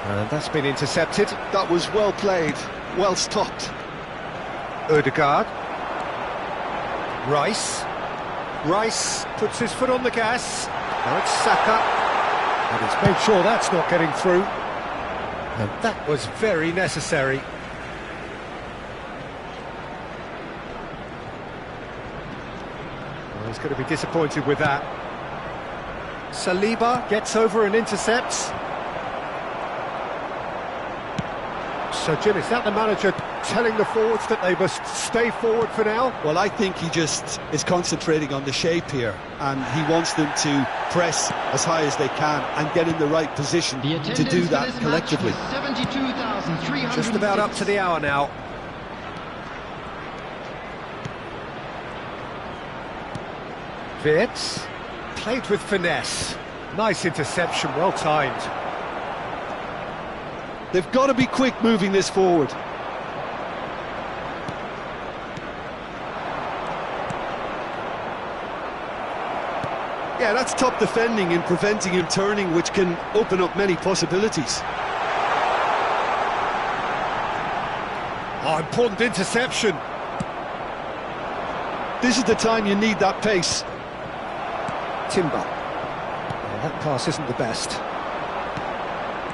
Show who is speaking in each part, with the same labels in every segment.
Speaker 1: And that's been intercepted.
Speaker 2: That was well played, well stopped.
Speaker 1: Odegaard. Rice. Rice puts his foot on the gas. Now it's Saka. And he's made sure that's not getting through. And that was very necessary. Well, he's going to be disappointed with that. Saliba gets over and intercepts. So, Jim, is that the manager telling the forwards that they must stay forward for now?
Speaker 2: Well, I think he just is concentrating on the shape here, and he wants them to press as high as they can and get in the right position to do that collectively.
Speaker 3: 72,300.
Speaker 1: Just about up to the hour now. Wirtz played with finesse. Nice interception, well timed.
Speaker 2: They've got to be quick moving this forward. Yeah, that's top defending and preventing him turning, which can open up many possibilities.
Speaker 1: Oh, important interception.
Speaker 2: This is the time you need that pace.
Speaker 1: Timber. Oh, that pass isn't the best.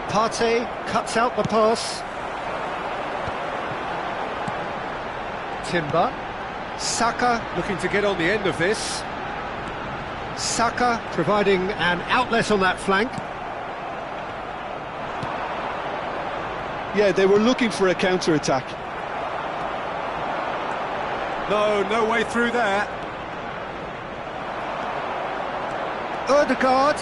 Speaker 1: Partey cuts out the pass. Timber. Saka looking to get on the end of this. Saka providing an outlet on that flank.
Speaker 2: Yeah, they were looking for a counter-attack.
Speaker 1: No way through there. Odegaard.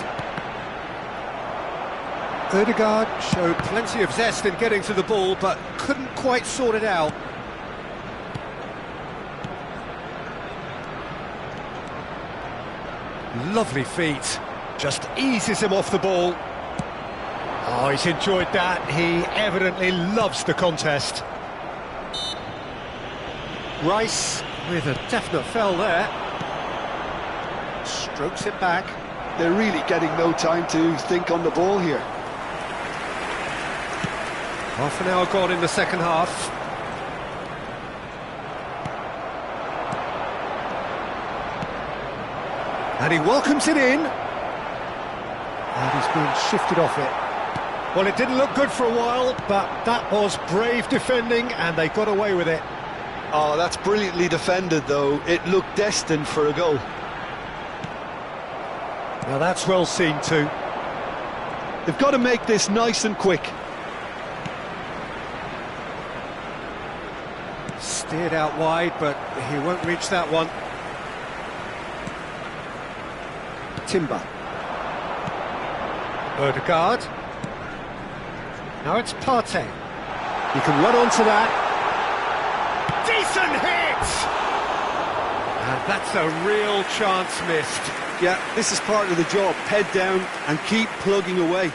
Speaker 1: Odegaard showed plenty of zest in getting to the ball, but couldn't quite sort it out. Lovely feet. Just eases him off the ball. Oh, he's enjoyed that. He evidently loves the contest. Rice with a definite foul there. Strokes it back.
Speaker 2: They're really getting no time to think on the ball here.
Speaker 1: Half an hour gone in the second half. And he welcomes it in. And he's been shifted off it. Well, it didn't look good for a while, but that was brave defending, and they got away with it.
Speaker 2: Oh, that's brilliantly defended, though. It looked destined for a goal.
Speaker 1: Now that's well seen too.
Speaker 2: They've got to make this nice and quick.
Speaker 1: Steered out wide, but he won't reach that one. Timber. Odegaard. Now it's Partey. He can run onto that. Decent hit! And that's a real chance missed.
Speaker 2: Yeah, this is part of the job. Head down and keep plugging away.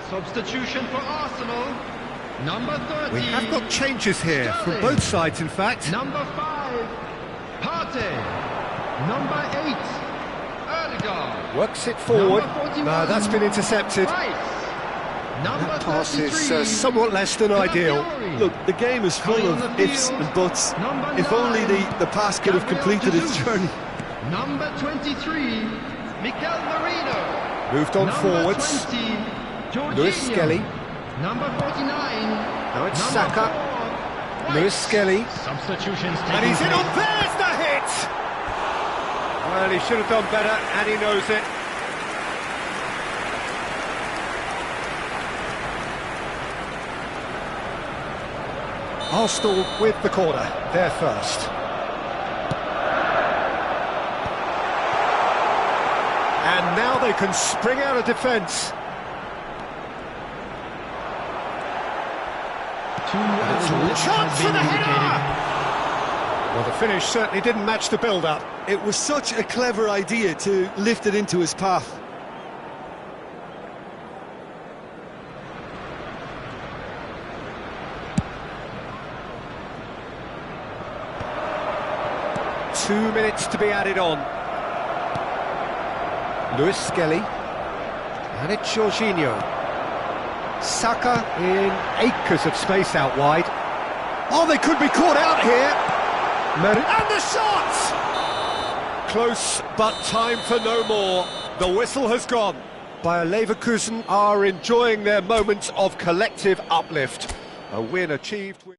Speaker 3: Substitution for Arsenal. Number 30.
Speaker 1: We have got changes here from both sides, in fact.
Speaker 3: Number 5, Partey. Number 8, Erdegaard.
Speaker 1: Works it forward.
Speaker 3: Number 41.
Speaker 1: No, that's been intercepted.
Speaker 3: Rice. Number
Speaker 1: That pass is
Speaker 3: 33,
Speaker 1: somewhat less than ideal.
Speaker 3: Calafiori.
Speaker 2: Look, the game is full
Speaker 3: Coming
Speaker 2: of
Speaker 3: on the
Speaker 2: ifs
Speaker 3: field,
Speaker 2: and buts.
Speaker 3: number
Speaker 2: If only
Speaker 3: 9,
Speaker 2: the pass could have
Speaker 3: Gabriel
Speaker 2: completed its
Speaker 3: Jesus.
Speaker 2: journey.
Speaker 3: Number 23, Mikel Merino.
Speaker 1: Moved on
Speaker 3: Number
Speaker 1: forwards.
Speaker 3: 20, Jorginho.
Speaker 1: Lewis Skelly.
Speaker 3: Number 49.
Speaker 1: Now it's
Speaker 3: Number
Speaker 1: Saka.
Speaker 3: 4,
Speaker 1: Lewis
Speaker 3: Rice.
Speaker 1: Skelly.
Speaker 3: Substitutions
Speaker 1: And he's in on, there's the hit! Well, he should have done better, and he knows it. Arsenal with the corner, they're first. And now they can spring out of defence. Chance for the header! Well, the finish certainly didn't match the build-up.
Speaker 2: It was such a clever idea to lift it into his path.
Speaker 1: Two minutes to be added on. Lewis Skelly. And it's Jorginho. Saka in acres of space out wide. Oh, they could be caught out here. And the shot! Close, but time for no more. The whistle has gone. Bayer Leverkusen are enjoying their moments of collective uplift. A win achieved with...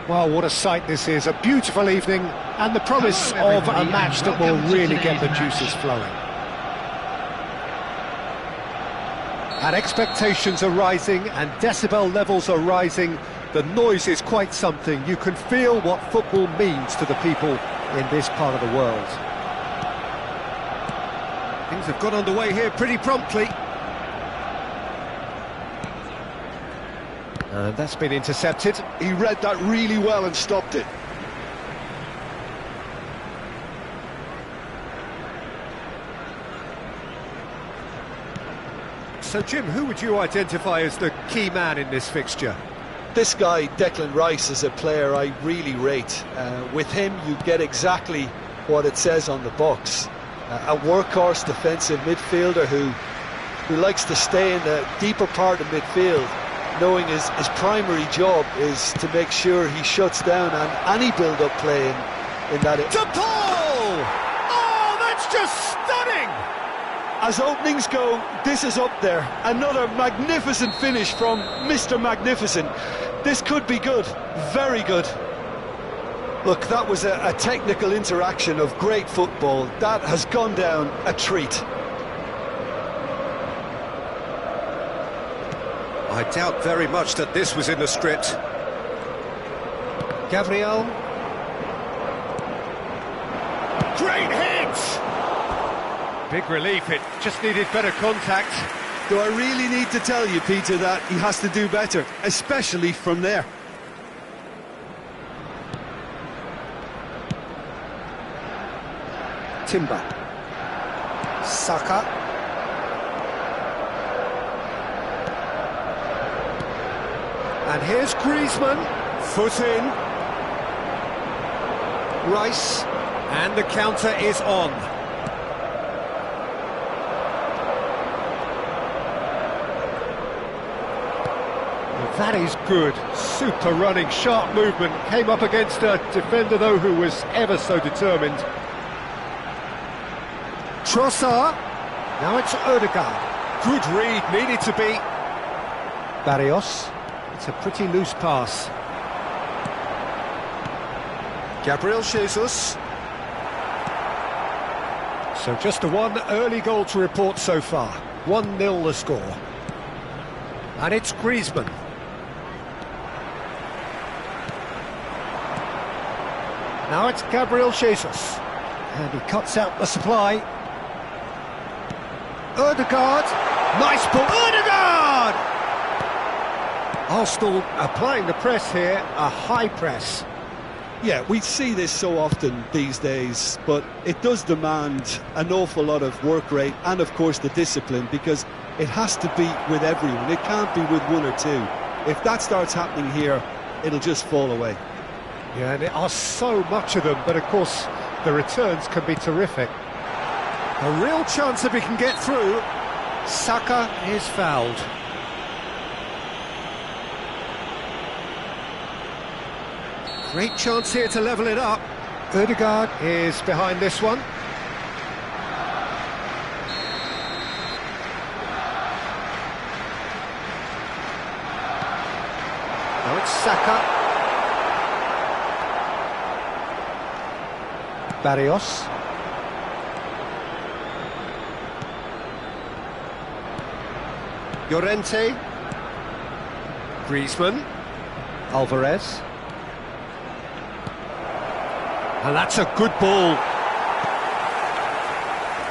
Speaker 1: Well, what a sight this is, a beautiful evening, and the promise of a match that will really get the juices flowing. And expectations are rising, and decibel levels are rising. The noise is quite something. You can feel what football means to the people in this part of the world. Things have got underway here pretty promptly. And that's been intercepted.
Speaker 2: He read that really well and stopped it.
Speaker 1: So, Jim, who would you identify as the key man in this fixture?
Speaker 2: This guy, Declan Rice, is a player I really rate. With him, you get exactly what it says on the box. A workhorse defensive midfielder who likes to stay in the deeper part of midfield, knowing his primary job is to make sure he shuts down any build-up play in that...
Speaker 1: To Paul! Oh, that's just stunning!
Speaker 2: As openings go, this is up there. Another magnificent finish from Mr. Magnificent. This could be good, very good. Look, that was a technical interaction of great football. That has gone down a treat.
Speaker 1: I doubt very much that this was in the script. Gabriel. Great hit! Big relief, it just needed better contact.
Speaker 2: Do I really need to tell you, Peter, that he has to do better, especially from there?
Speaker 1: Timber. Saka. And here's Griezmann. Foot in. Rice. And the counter is on. That is good, super running, sharp movement, came up against a defender though who was ever so determined. Trossard, now it's Odegaard. Good read, needed to be. Barrios, it's a pretty loose pass. Gabriel Jesus. So just the one early goal to report so far, 1-0 the score. And it's Griezmann. Now it's Gabriel Jesus, and he cuts out the supply. Odegaard, nice ball, Odegaard! Arsenal applying the press here, a high press.
Speaker 2: Yeah, we see this so often these days, but it does demand an awful lot of work rate and, of course, the discipline, because it has to be with everyone. It can't be with one or two. If that starts happening here, it'll just fall away.
Speaker 1: Yeah, and there are so much of them, but of course the returns can be terrific. A real chance if he can get through. Saka is fouled. Great chance here to level it up. Odegaard is behind this one. Now it's Saka. Barrios. Llorente. Griezmann. Alvarez. And that's a good ball.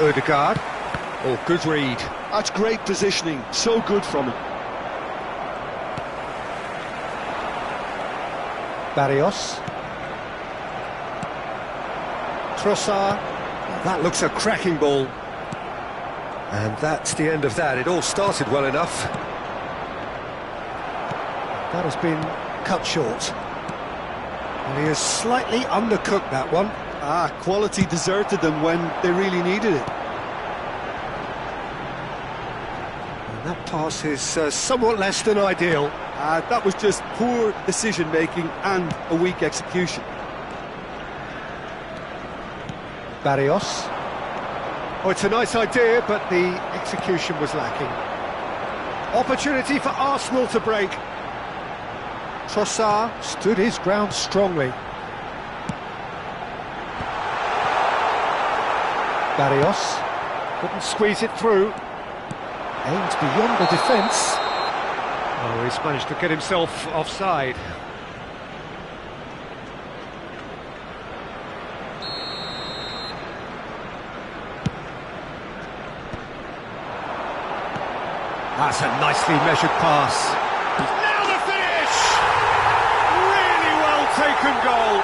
Speaker 1: Odegaard. Oh, good read.
Speaker 2: That's great positioning. So good from him.
Speaker 1: Barrios. Trossard. That looks a cracking ball. And that's the end of that. It all started well enough. That has been cut short. And he has slightly undercooked that one.
Speaker 2: Quality deserted them when they really needed it.
Speaker 1: And that pass is somewhat less than ideal.
Speaker 2: That was just poor decision-making and a weak execution.
Speaker 1: Barrios. Oh, it's a nice idea, but the execution was lacking. Opportunity for Arsenal to break. Trossard stood his ground strongly. Barrios couldn't squeeze it through. Aimed beyond the defence. Oh, he's managed to get himself offside. That's a nicely measured pass. Now the finish! Really well taken goal.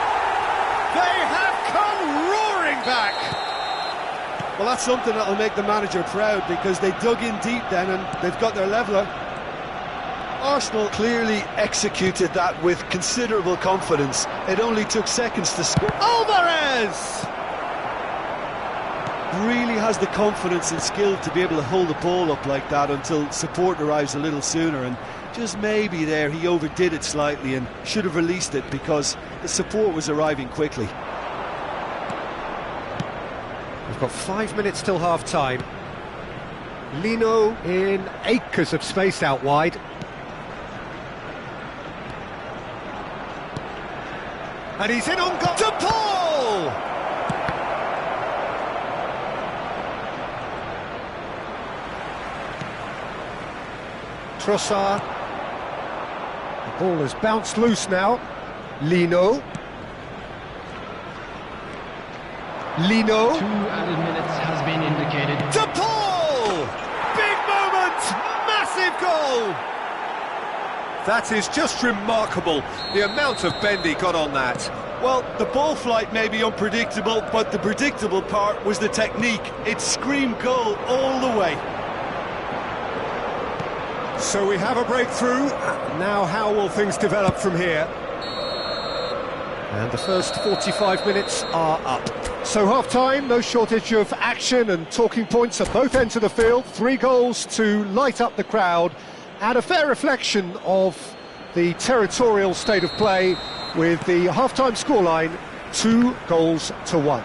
Speaker 1: They have come roaring back.
Speaker 2: Well, that's something that'll make the manager proud, because they dug in deep then and they've got their leveller. Arsenal clearly executed that with considerable confidence. It only took seconds to score.
Speaker 1: Alvarez!
Speaker 2: Really has the confidence and skill to be able to hold the ball up like that until support arrives a little sooner, and just maybe there he overdid it slightly and should have released it because the support was arriving quickly.
Speaker 1: We've got 5 minutes till half-time. Lino in acres of space out wide. And he's in on goal. To Paul! Trossard. The ball has bounced loose now. Lino. Lino.
Speaker 3: 2 added minutes has been indicated.
Speaker 1: To Paul! Big moment! Massive goal! That is just remarkable, the amount of bend he got on that.
Speaker 2: Well, the ball flight may be unpredictable, but the predictable part was the technique. It screamed goal all the way.
Speaker 1: So we have a breakthrough. Now how will things develop from here? And the first 45 minutes are up. So half-time, no shortage of action and talking points at both ends of the field. 3 goals to light up the crowd, and a fair reflection of the territorial state of play with the half-time scoreline 2-1.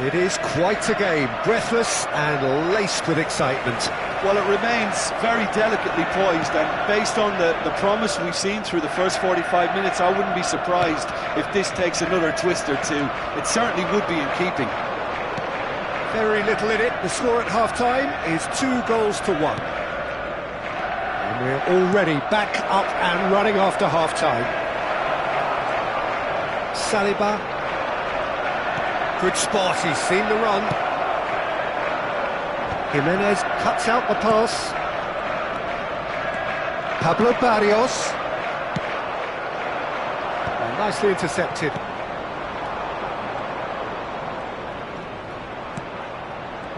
Speaker 1: It is quite a game, breathless and laced with excitement.
Speaker 2: Well, it remains very delicately poised, and based on the promise we've seen through the first 45 minutes, I wouldn't be surprised if this takes another twist or two. It certainly would be in keeping.
Speaker 1: Very little in it. The score at half-time is 2-1. And we're already back up and running after half-time. Saliba. Good spot, he's seen the run. Jimenez cuts out the pass. Pablo Barrios. And nicely intercepted.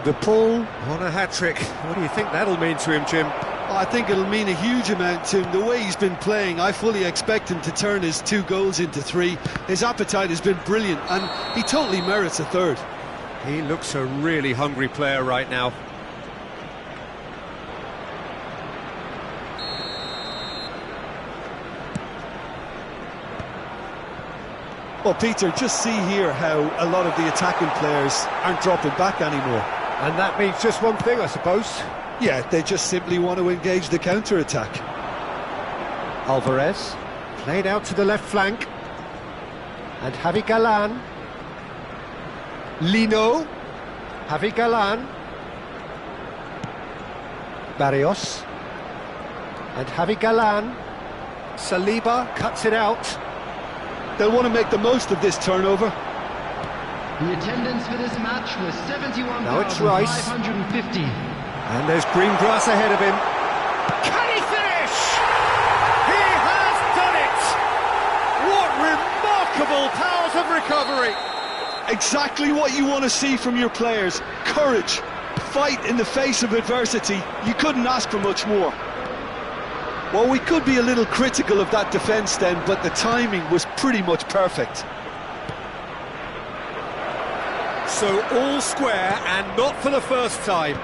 Speaker 1: De Paul on a hat-trick. What do you think that'll mean to him, Jim?
Speaker 2: Well, I think it'll mean a huge amount to him. The way he's been playing, I fully expect him to turn his 2 goals into 3. His appetite has been brilliant, and he totally merits a 3rd.
Speaker 1: He looks a really hungry player right now.
Speaker 2: Well, Peter, just see here how a lot of the attacking players aren't dropping back anymore.
Speaker 1: And that means just one thing, I suppose.
Speaker 2: Yeah, they just simply want to engage the counter-attack.
Speaker 1: Alvarez, played out to the left flank. And Javi Galan. Lino. Javi Galan. Barrios. And Javi Galan. Saliba cuts it out.
Speaker 2: They'll want to make the most of this turnover.
Speaker 3: The attendance for this match was
Speaker 1: Now it's Rice.
Speaker 3: 71,550.
Speaker 1: And there's green grass ahead of him. Can he finish? He has done it! What remarkable powers of recovery!
Speaker 2: Exactly what you want to see from your players. Courage, fight in the face of adversity. You couldn't ask for much more. Well, we could be a little critical of that defence then, but the timing was pretty much perfect.
Speaker 1: So all square, and not for the first time.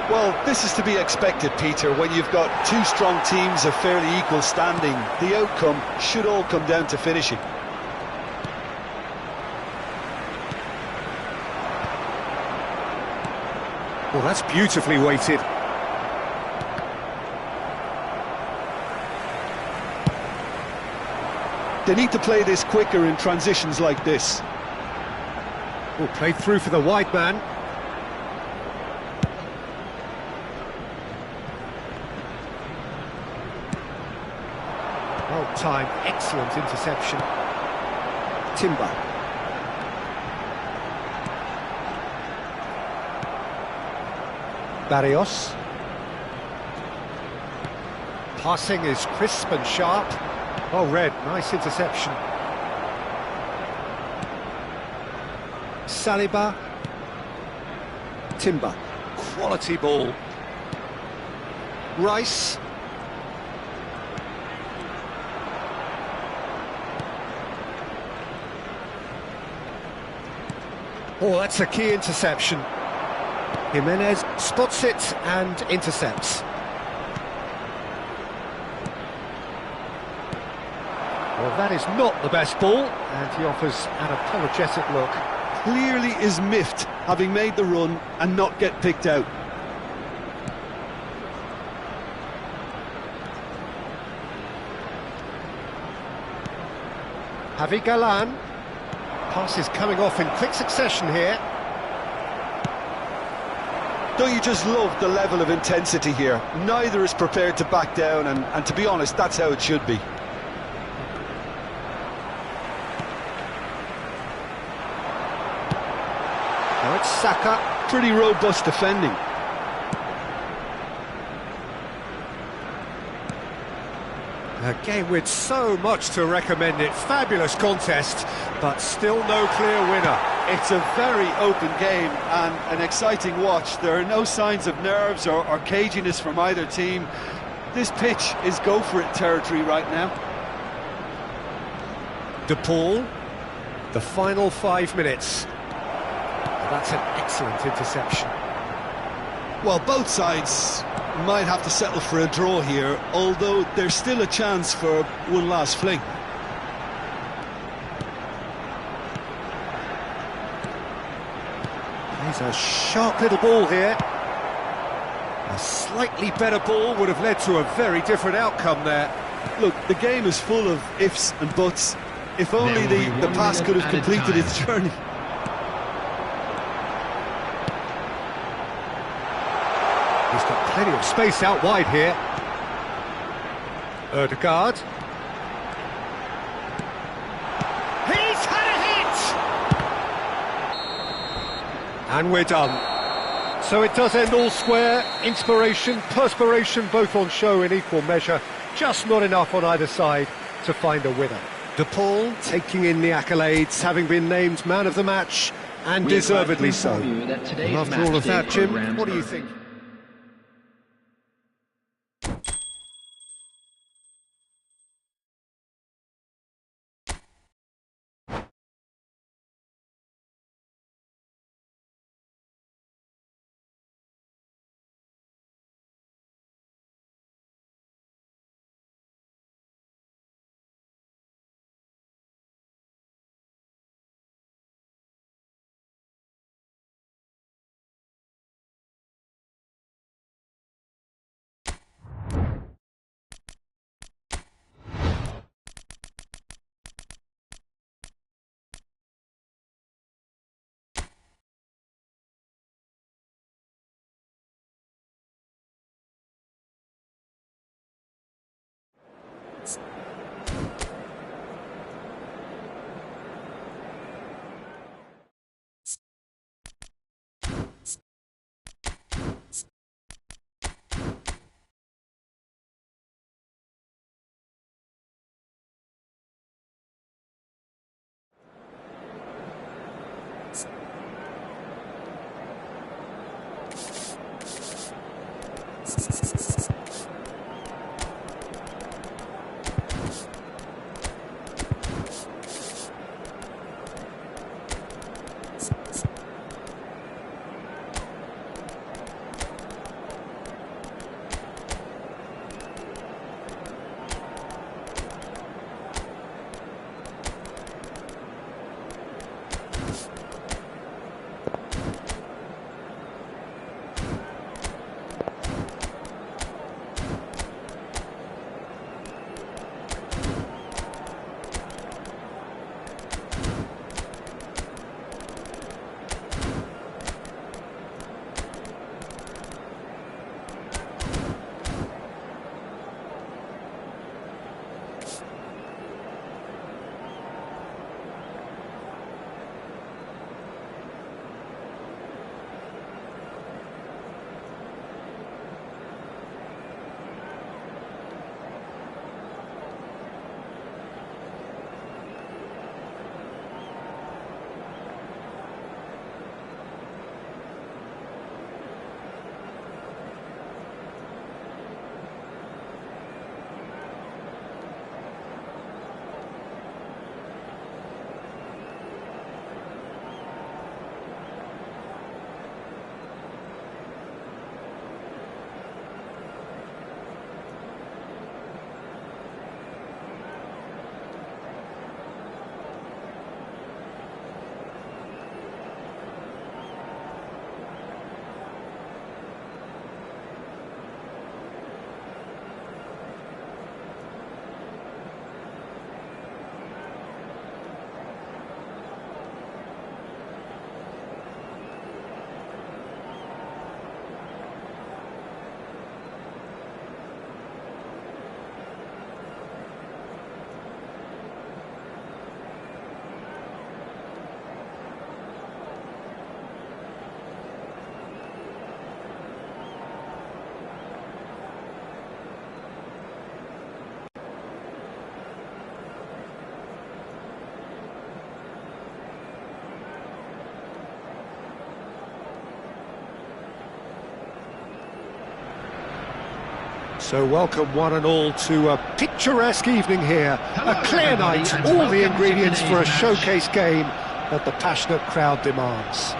Speaker 2: Well, this is to be expected, Peter. When you've got 2 strong teams of fairly equal standing, the outcome should all come down to finishing.
Speaker 1: Well, that's beautifully weighted.
Speaker 2: They need to play this quicker in transitions like this.
Speaker 1: Oh, played through for the wide man. Well timed, excellent interception. Timber. Barrios. Passing is crisp and sharp. Oh, Red, nice interception. Saliba. Timber. Quality ball. Rice. Oh, that's a key interception. Jimenez spots it and intercepts. Well, that is not the best ball, and he offers an apologetic look.
Speaker 2: Clearly is miffed, having made the run and not get picked out.
Speaker 1: Javi Galan. Passes coming off in quick succession here.
Speaker 2: Don't you just love the level of intensity here? Neither is prepared to back down, and to be honest, that's how it should be.
Speaker 1: Now it's Saka.
Speaker 2: Pretty robust defending.
Speaker 1: A game with so much to recommend it. Fabulous contest, but still no clear winner.
Speaker 2: It's a very open game and an exciting watch. There are no signs of nerves or caginess from either team. This pitch is go-for-it territory right now.
Speaker 1: De Paul, the final 5 minutes. That's an excellent interception.
Speaker 2: Well, both sides might have to settle for a draw here, although there's still a chance for one last fling.
Speaker 1: He's a sharp little ball here. A slightly better ball would have led to a very different outcome there.
Speaker 2: Look, the game is full of ifs and buts. If only the pass could have completed its journey.
Speaker 1: He's got plenty of space out wide here. Ødegaard. He's had a hit! And we're done. So it does end all square. Inspiration, perspiration, both on show in equal measure. Just not enough on either side to find a winner. De Paul taking in the accolades, having been named man of the match, and deservedly so. And after all of that, Jim, what do you think? So welcome one and all to a picturesque evening here.
Speaker 3: Hello,
Speaker 1: A clear
Speaker 3: everybody,
Speaker 1: night,
Speaker 3: and
Speaker 1: all the
Speaker 3: welcome to
Speaker 1: ingredients for a
Speaker 3: today's match.
Speaker 1: showcase game that the passionate crowd demands.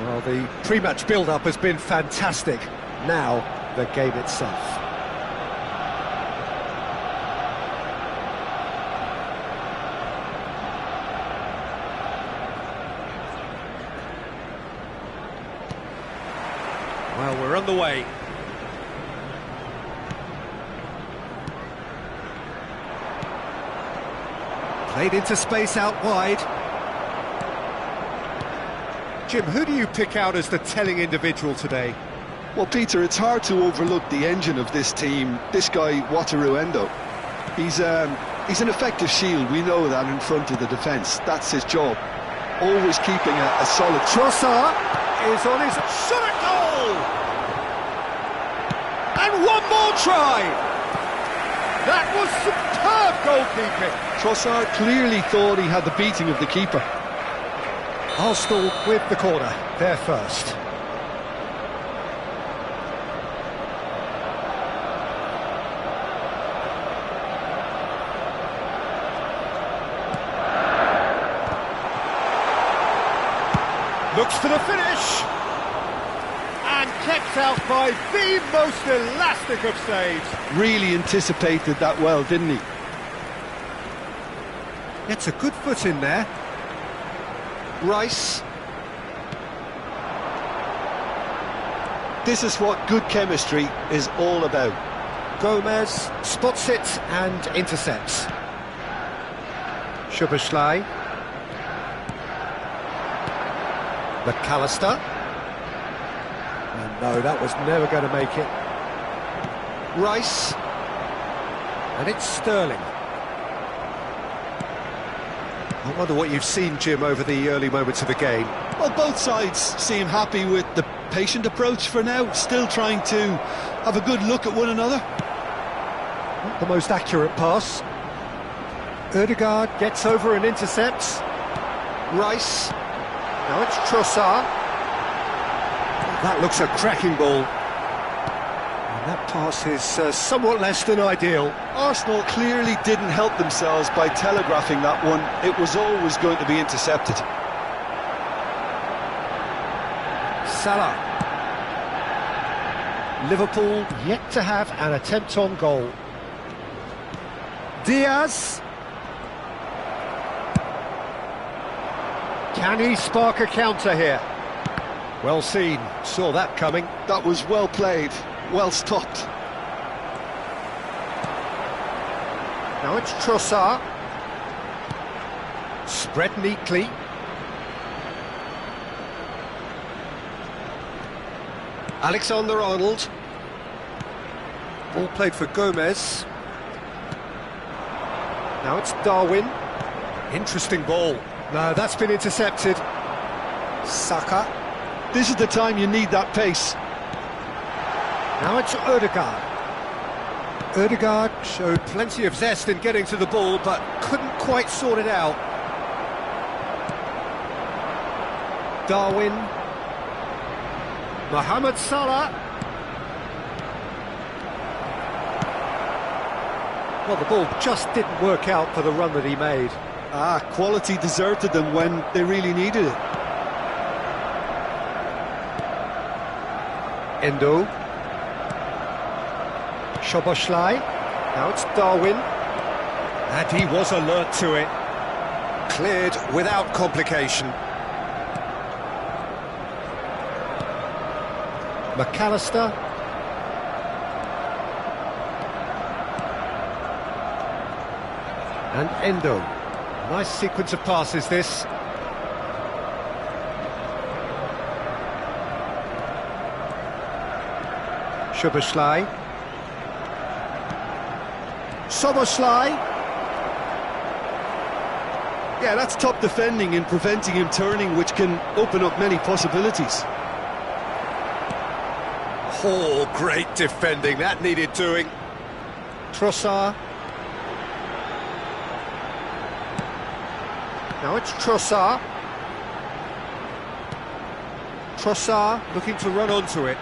Speaker 1: Well, the pre-match build-up has been fantastic. Now, the game itself. Well, we're on the way. Played into space out wide. Jim, who do you pick out as the telling individual today?
Speaker 2: Well, Peter, it's hard to overlook the engine of this team. This guy, Wataru Endo. He's an effective shield. We know that in front of the defence. That's his job. Always keeping a solid...
Speaker 1: Trossard is on his shot at goal! And one more try! That was superb goalkeeping!
Speaker 2: Trossard clearly thought he had the beating of the keeper.
Speaker 1: Arsenal with the corner, they're first. Looks for the finish! And kept out by the most elastic of saves.
Speaker 2: Really anticipated that well, didn't he?
Speaker 1: Gets a good foot in there. Rice.
Speaker 2: This is what good chemistry is all about.
Speaker 1: Gomez spots it and intercepts. Szoboszlai. McAllister. And no, that was never going to make it. Rice. And it's Sterling. I wonder what you've seen, Jim, over the early moments of the game.
Speaker 2: Well, both sides seem happy with the patient approach for now, still trying to have a good look at one another.
Speaker 1: Not the most accurate pass. Ødegaard gets over and intercepts. Rice. Now it's Trossard. That looks a cracking ball. And that pass is somewhat less than ideal.
Speaker 2: Arsenal clearly didn't help themselves by telegraphing that one. It was always going to be intercepted.
Speaker 1: Salah. Liverpool yet to have an attempt on goal. Diaz. Can he spark a counter here? Well seen, saw that coming.
Speaker 2: That was well played, well stopped.
Speaker 1: Now it's Trossard. Spread neatly. Alexander-Arnold. Ball played for Gomez. Now it's Darwin. Interesting ball. No, that's been intercepted. Saka.
Speaker 2: This is the time you need that pace.
Speaker 1: Now it's Ødegaard. Ødegaard showed plenty of zest in getting to the ball, but couldn't quite sort it out. Darwin. Mohamed Salah. Well, the ball just didn't work out for the run that he made.
Speaker 2: Quality deserted them when they really needed it.
Speaker 1: Endo. Szoboszlai. Now it's Darwin. And he was alert to it. Cleared without complication. McAllister. And Endo. Nice sequence of passes, this. Szoboszlai. Szoboszlai.
Speaker 2: Yeah, that's top defending and preventing him turning, which can open up many possibilities.
Speaker 1: Oh, great defending, that needed doing. Trossard. Now it's Trossard. Trossard looking to run onto it.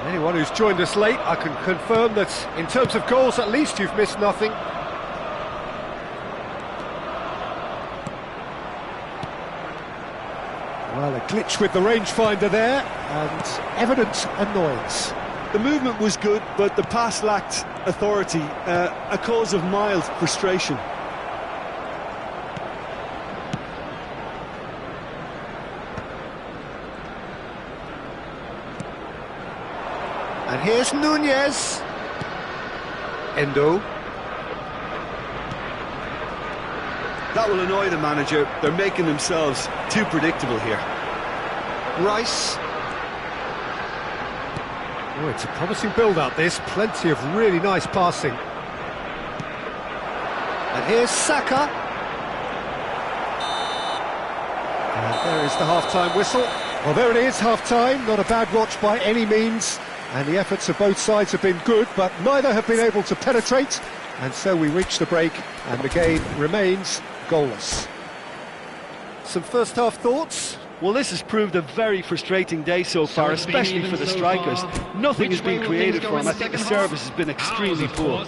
Speaker 1: Anyone who's joined us late, I can confirm that in terms of goals, at least you've missed nothing. Well, a glitch with the rangefinder there, and evident annoyance.
Speaker 2: The movement was good, but the pass lacked authority, a cause of mild frustration.
Speaker 1: And here's Nunez. Endo.
Speaker 2: That will annoy the manager. They're making themselves too predictable here.
Speaker 1: Rice. Oh, it's a promising build-up, this. Plenty of really nice passing. And here's Saka. And there is the half-time whistle. Well, there it is, half-time. Not a bad watch by any means. And the efforts of both sides have been good, but neither have been able to penetrate. And so we reach the break, and the game remains goalless. Some first-half thoughts?
Speaker 2: Well, this has proved a very frustrating day so far, especially for the strikers. Nothing has been created for them. I think the service has been extremely poor.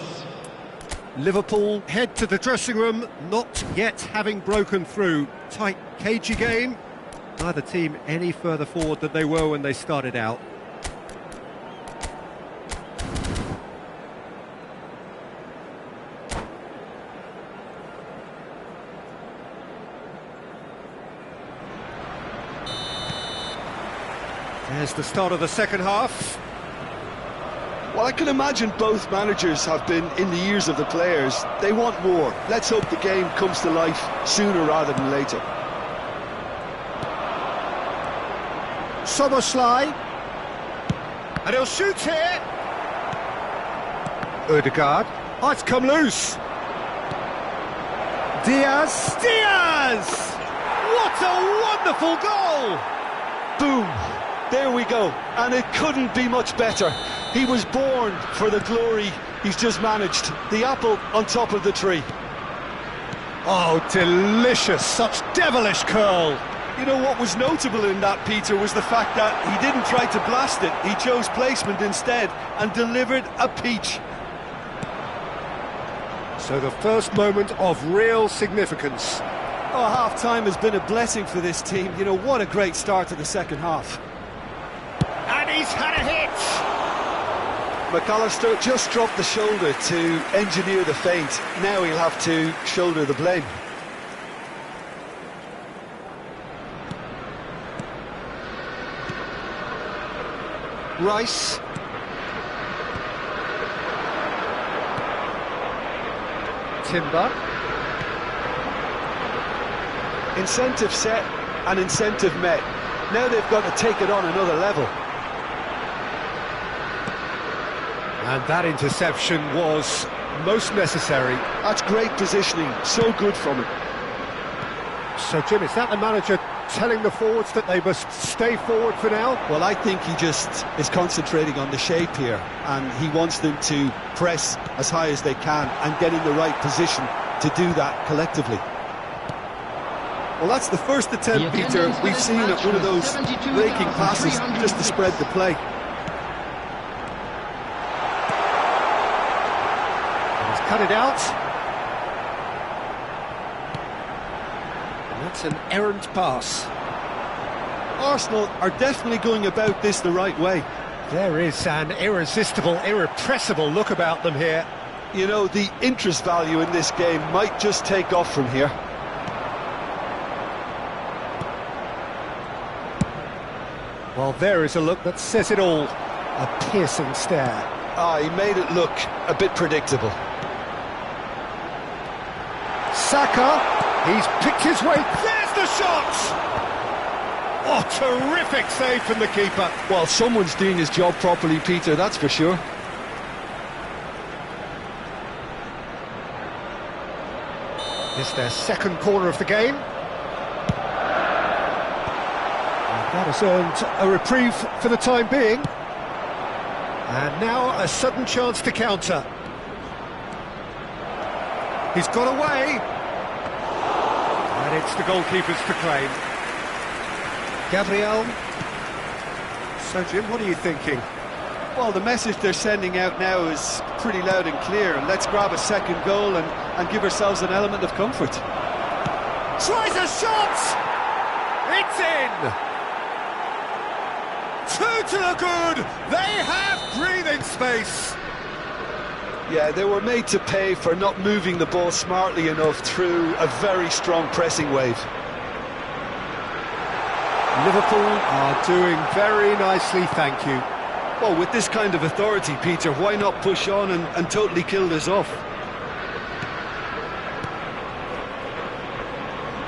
Speaker 1: Liverpool head to the dressing room, not yet having broken through. Tight, cagey game. Neither team any further forward than they were when they started out. There's the start of the second half.
Speaker 2: Well, I can imagine both managers have been in the ears of the players. They want more. Let's hope the game comes to life sooner rather than later.
Speaker 1: Soboslai. And he'll shoot here. Odegaard. Oh, it's come loose. Diaz. Diaz! What a wonderful goal!
Speaker 2: Boom! There we go, and it couldn't be much better. He was born for the glory he's just managed. The apple on top of the tree.
Speaker 1: Oh, delicious, such devilish curl.
Speaker 2: You know what was notable in that, Peter, was the fact that he didn't try to blast it. He chose placement instead and delivered a peach.
Speaker 1: So the first moment of real significance.
Speaker 2: Oh, half-time has been a blessing for this team. You know, what a great start to the second half.
Speaker 1: And he's had a hit!
Speaker 2: McAllister just dropped the shoulder to engineer the feint. Now he'll have to shoulder the blame.
Speaker 1: Rice. Timber.
Speaker 2: Incentive set and incentive met. Now they've got to take it on another level.
Speaker 1: And that interception was most necessary.
Speaker 2: That's great positioning, so good from him.
Speaker 1: So, Jim, is that the manager telling the forwards that they must stay forward for now?
Speaker 2: Well, I think he just is concentrating on the shape here, and he wants them to press as high as they can and get in the right position to do that collectively. Well, that's the first attempt, Peter, we've seen at one of those breaking passes just to spread the play.
Speaker 1: He's cut it out. And that's an errant pass.
Speaker 2: Arsenal are definitely going about this the right way.
Speaker 1: There is an irresistible, irrepressible look about them here.
Speaker 2: You know, the interest value in this game might just take off from here.
Speaker 1: Well, there is a look that says it all. A piercing stare.
Speaker 2: He made it look a bit predictable.
Speaker 1: Saka, he's picked his way. There's the shot! Oh, terrific save from the keeper.
Speaker 2: Well, someone's doing his job properly, Peter, that's for sure.
Speaker 1: It's their second corner of the game. That has earned a reprieve for the time being. And now a sudden chance to counter. He's got away. And it's the goalkeepers to claim. Gabriel. So, Jim, what are you thinking?
Speaker 2: Well, the message they're sending out now is pretty loud and clear. And let's grab a second goal and give ourselves an element of comfort.
Speaker 1: Tries a shot! It's in! Two to the good! They have breathing space!
Speaker 2: Yeah, they were made to pay for not moving the ball smartly enough through a very strong pressing wave.
Speaker 1: Liverpool are doing very nicely, thank you.
Speaker 2: Well, with this kind of authority, Peter, why not push on and totally kill this off?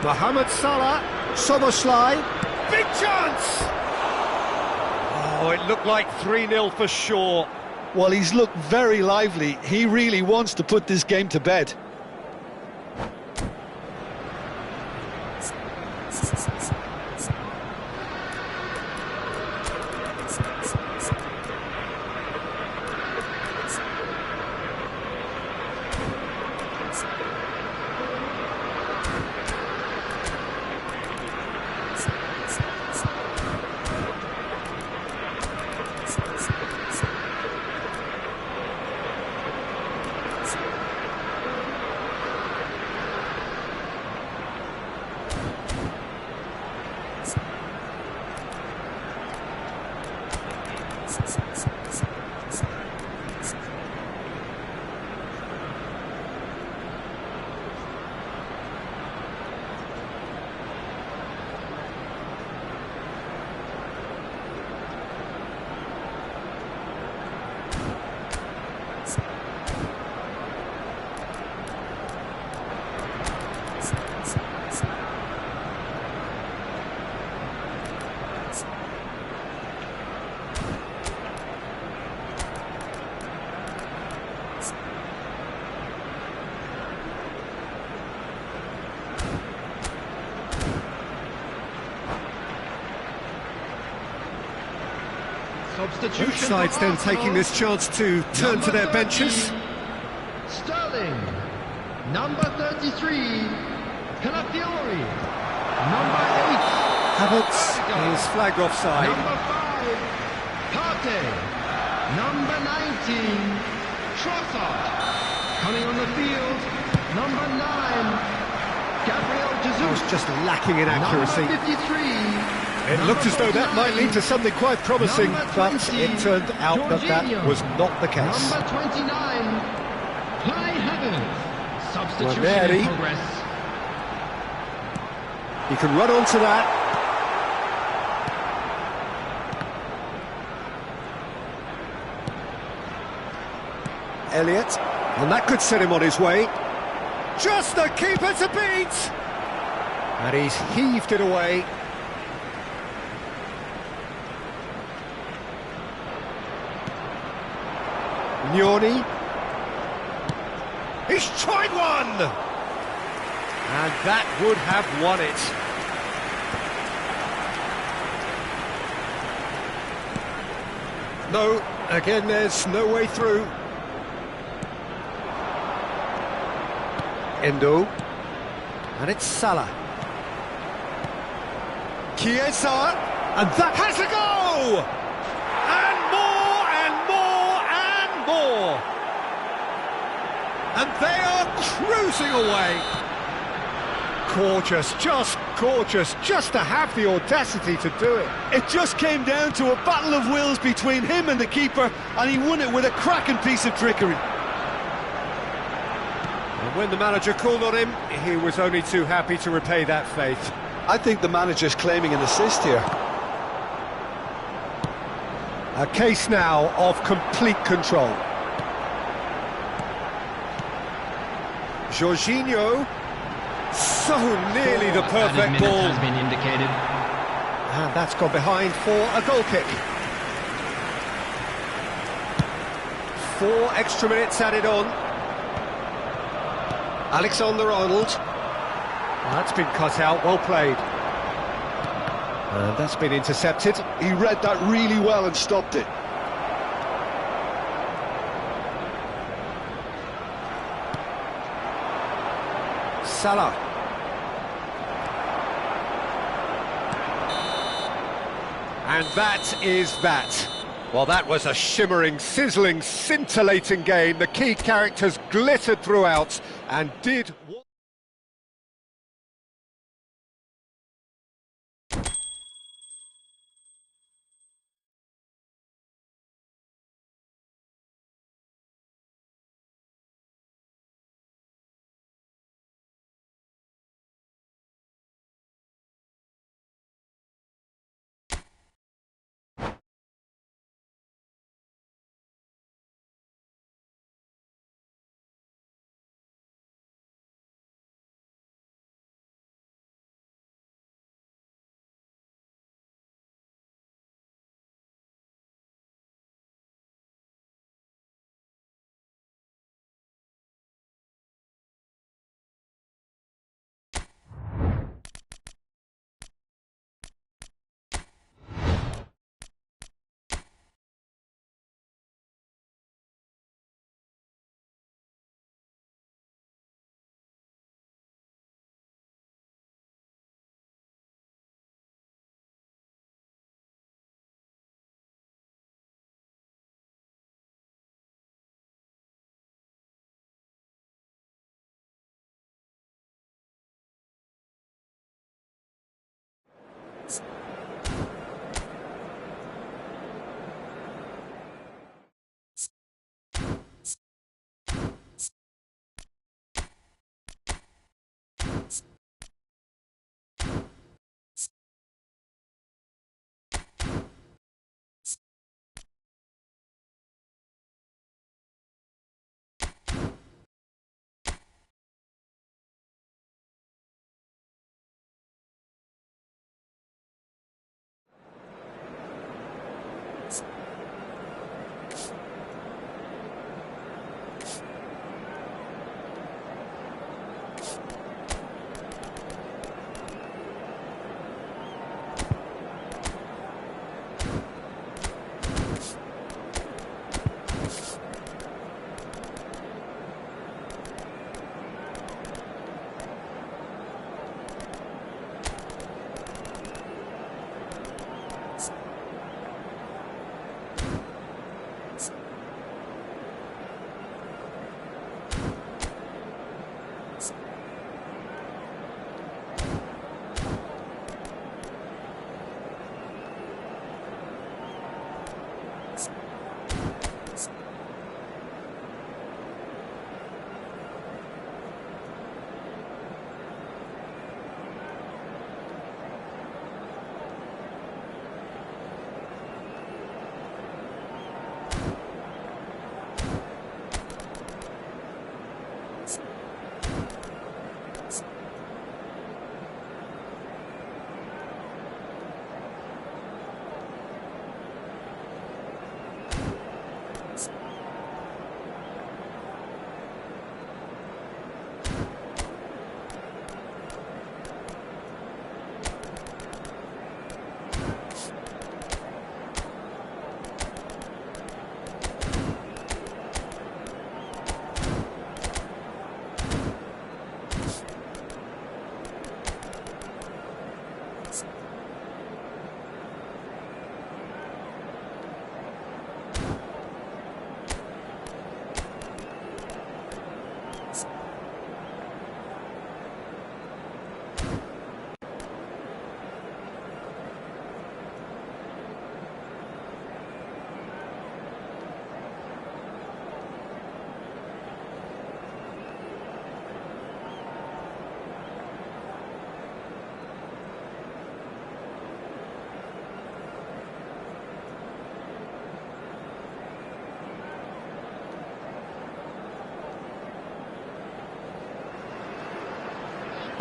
Speaker 1: Mohamed Salah, Soboslai, big chance! Oh, it looked like 3-0 for sure.
Speaker 2: Well, he's looked very lively. He really wants to put this game to bed.
Speaker 1: Both sides then taking this chance to turn to their benches.
Speaker 3: Sterling, number 33, Calafiori, number 8,
Speaker 1: Havertz is flagged offside.
Speaker 3: number 5, Partey, number 19, Trossard, coming on the field, number 9, Gabriel Jesus,
Speaker 1: Was just lacking in accuracy.
Speaker 3: number 53.
Speaker 1: It looked as though that might lead to something quite promising, but it turned out that that was not the case.
Speaker 3: Number 29, Kai Havertz. Substitution
Speaker 1: Ranieri.
Speaker 3: in progress.
Speaker 1: He can run onto that. Elliott, and that could set him on his way. Just the keeper to beat! And he's heaved it away. Njoni. He's tried one! And that would have won it. No, again there's no way through. Endo. And it's Salah. Chiesa. And that has a go! And more and more and more! And they are cruising away. Gorgeous, just to have the audacity to do it.
Speaker 2: It just came down to a battle of wills between him and the keeper, and he won it with a cracking piece of trickery.
Speaker 1: And when the manager called on him, he was only too happy to repay that faith.
Speaker 2: I think the manager's claiming an assist here.
Speaker 1: A case now of complete control. Jorginho, so nearly the perfect ball.
Speaker 3: Has been indicated.
Speaker 1: And that's gone behind for a goal kick. 4 extra minutes added on. Alexander-Arnold. That's been cut out, well played. And that's been intercepted.
Speaker 2: He read that really well and stopped it.
Speaker 1: Salah. And that is that. Well, that was a shimmering, sizzling, scintillating game. The key characters glittered throughout and did what...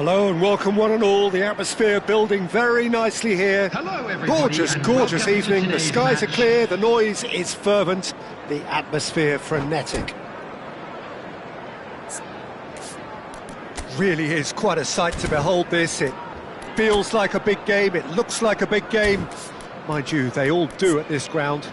Speaker 1: Hello and welcome one and all, the atmosphere building very nicely here.
Speaker 3: Hello everybody.
Speaker 1: Gorgeous,
Speaker 3: and
Speaker 1: gorgeous
Speaker 3: welcome to
Speaker 1: evening, the
Speaker 3: today's
Speaker 1: skies are
Speaker 3: match.
Speaker 1: clear, the noise is fervent, the atmosphere frenetic. Really is quite a sight to behold this. It feels like a big game, it looks like a big game. Mind you, they all do at this ground.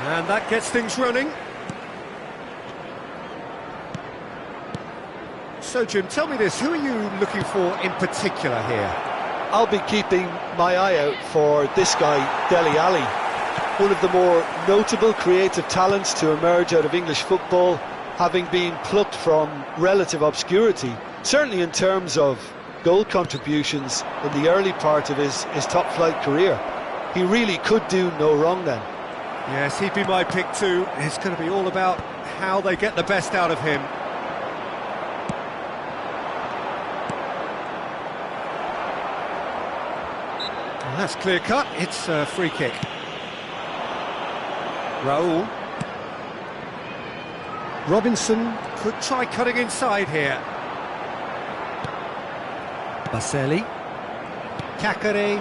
Speaker 1: And that gets things running. So, Jim, tell me this, who are you looking for in particular here?
Speaker 2: I'll be keeping my eye out for this guy, Dele Alli. One of the more notable creative talents to emerge out of English football, having been plucked from relative obscurity, certainly in terms of goal contributions in the early part of his top-flight career. He really could do no wrong then.
Speaker 1: Yes, he'd be my pick too. It's going to be all about how they get the best out of him. Well, that's clear-cut. It's a free kick. Raul. Robinson could try cutting inside here. Baselli. Cacare.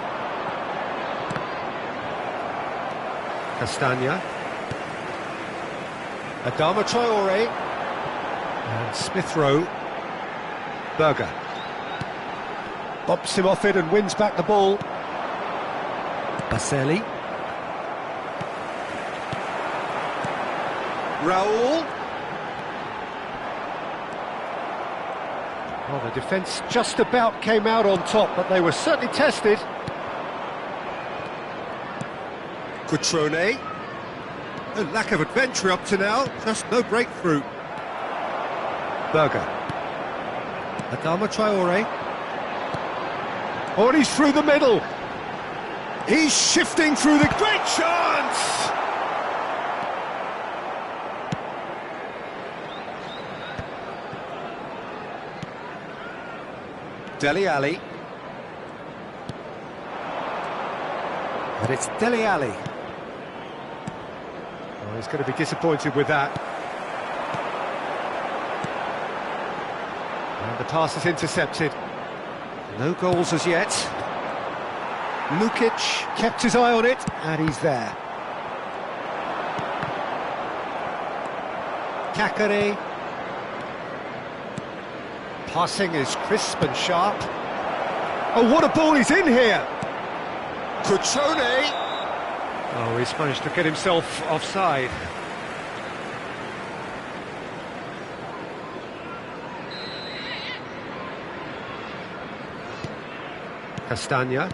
Speaker 1: Castagna. Adama Traore. And Smith Rowe. Berger. Bobs him off it and wins back the ball. Baselli. Raul. Well, the defence just about came out on top, but they were certainly tested. Cutrone. A lack of adventure up to now, just no breakthrough. Berger. Adama Traore. Oh, and he's through the middle. He's shifting through the... Great chance! Dele Alli. And it's Dele Alli. Oh, he's going to be disappointed with that. And the pass is intercepted. No goals as yet. Lukic kept his eye on it, and he's there. Cacare. Passing is crisp and sharp. Oh, what a ball he's in here! Cutrone. Oh, he's managed to get himself offside. Castagna.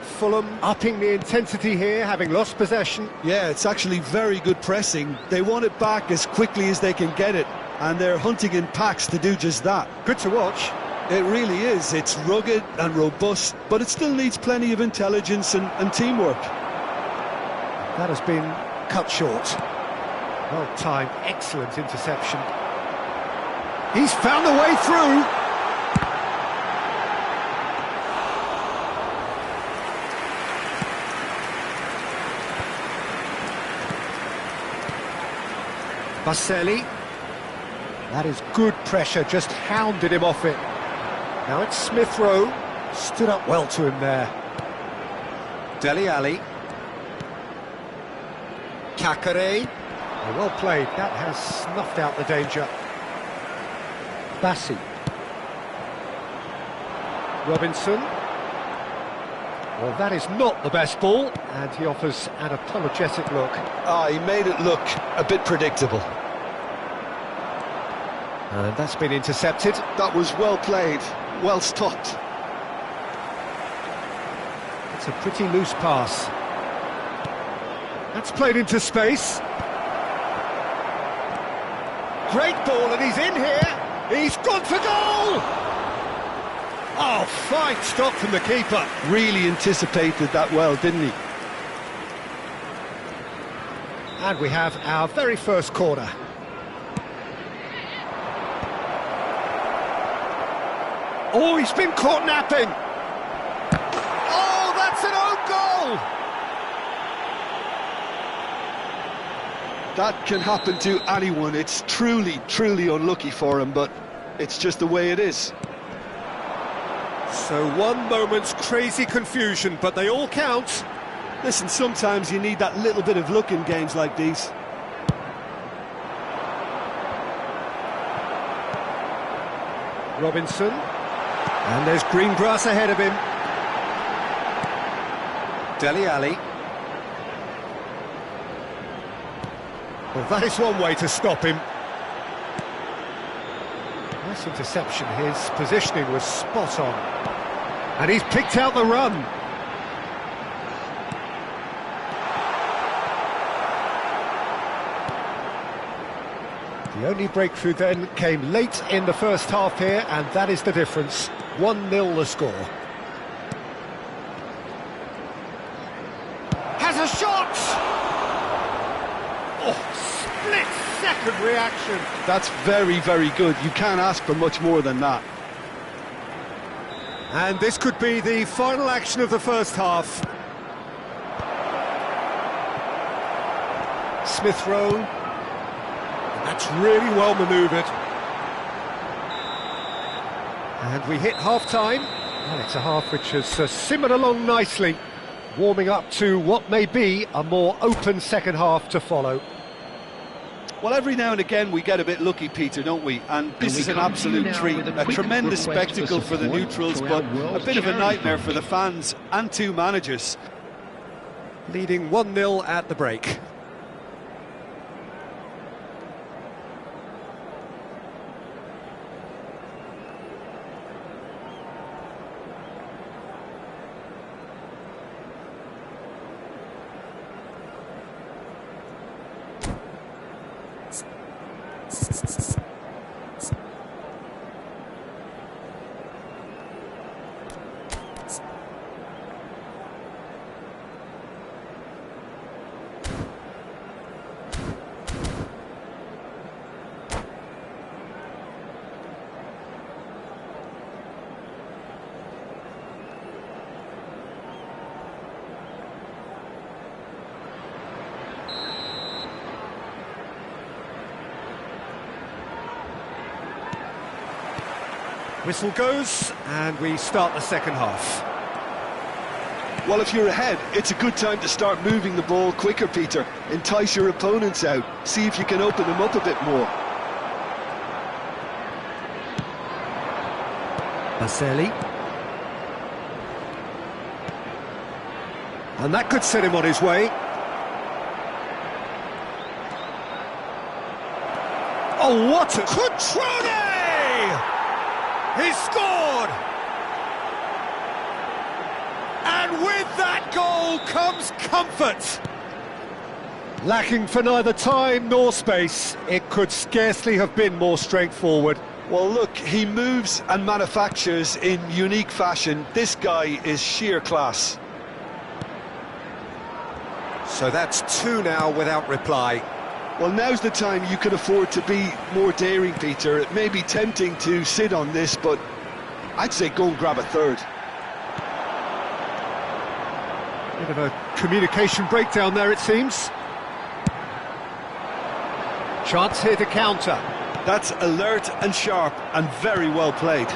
Speaker 1: Fulham upping the intensity here, having lost possession.
Speaker 2: Yeah, it's actually very good pressing. They want it back as quickly as they can get it, and they're hunting in packs to do just that.
Speaker 1: Good to watch.
Speaker 2: It really is. It's rugged and robust, but it still needs plenty of intelligence and teamwork.
Speaker 1: That has been cut short. Well timed, excellent interception. He's found the way through. Baselli. That is good pressure, just hounded him off it. Now it's Smith Rowe, stood up well to him there. Dele Alli. Cacare. Oh, well played, that has snuffed out the danger. Bassi. Robinson. Well, that is not the best ball, and he offers an apologetic look.
Speaker 2: He made it look a bit predictable.
Speaker 1: And that's been intercepted.
Speaker 2: That was well played, well stopped.
Speaker 1: It's a pretty loose pass. That's played into space. Great ball, and he's in here. He's gone for goal! Oh, fine stop from the keeper.
Speaker 2: Really anticipated that well, didn't he?
Speaker 1: And we have our very first corner. Oh, he's been caught napping. Oh, that's an own goal!
Speaker 2: That can happen to anyone. It's truly, truly unlucky for him, but it's just the way it is.
Speaker 1: So one moment's crazy confusion, but they all count.
Speaker 2: Listen, sometimes you need that little bit of luck in games like these.
Speaker 1: Robinson. And there's green grass ahead of him. Dele Alli. Well, that is one way to stop him. Nice interception. His positioning was spot on. And he's picked out the run. The only breakthrough then came late in the first half here, and that is the difference. 1-0 the score. Has a shot! Oh, split-second reaction.
Speaker 2: That's very, very good. You can't ask for much more than that.
Speaker 1: And this could be the final action of the first half. Smith Rowe. That's really well manoeuvred. And we hit half-time. Well, it's a half which has simmered along nicely, warming up to what may be a more open second half to follow.
Speaker 4: Well, every now and again we get a bit lucky, Peter, don't we? And this is an absolute treat, a tremendous spectacle for the neutrals, but a bit of a nightmare for the fans and two managers.
Speaker 1: Leading 1-0 at the break. Whistle goes, and we start the second half.
Speaker 2: Well, if you're ahead, it's a good time to start moving the ball quicker, Peter. Entice your opponents out. See if you can open them up a bit more.
Speaker 1: Baselli. And that could set him on his way. Oh, what a... Cutrone! He scored! And with that goal comes comfort. Lacking for neither time nor space, it could scarcely have been more straightforward.
Speaker 2: Well, look, he moves and manufactures in unique fashion. This guy is sheer class.
Speaker 1: So that's two now without reply.
Speaker 2: Well, now's the time you can afford to be more daring, Peter. It may be tempting to sit on this, but I'd say go and grab a third.
Speaker 1: Bit of a communication breakdown there, it seems. Chance here to counter.
Speaker 2: That's alert and sharp and very well played.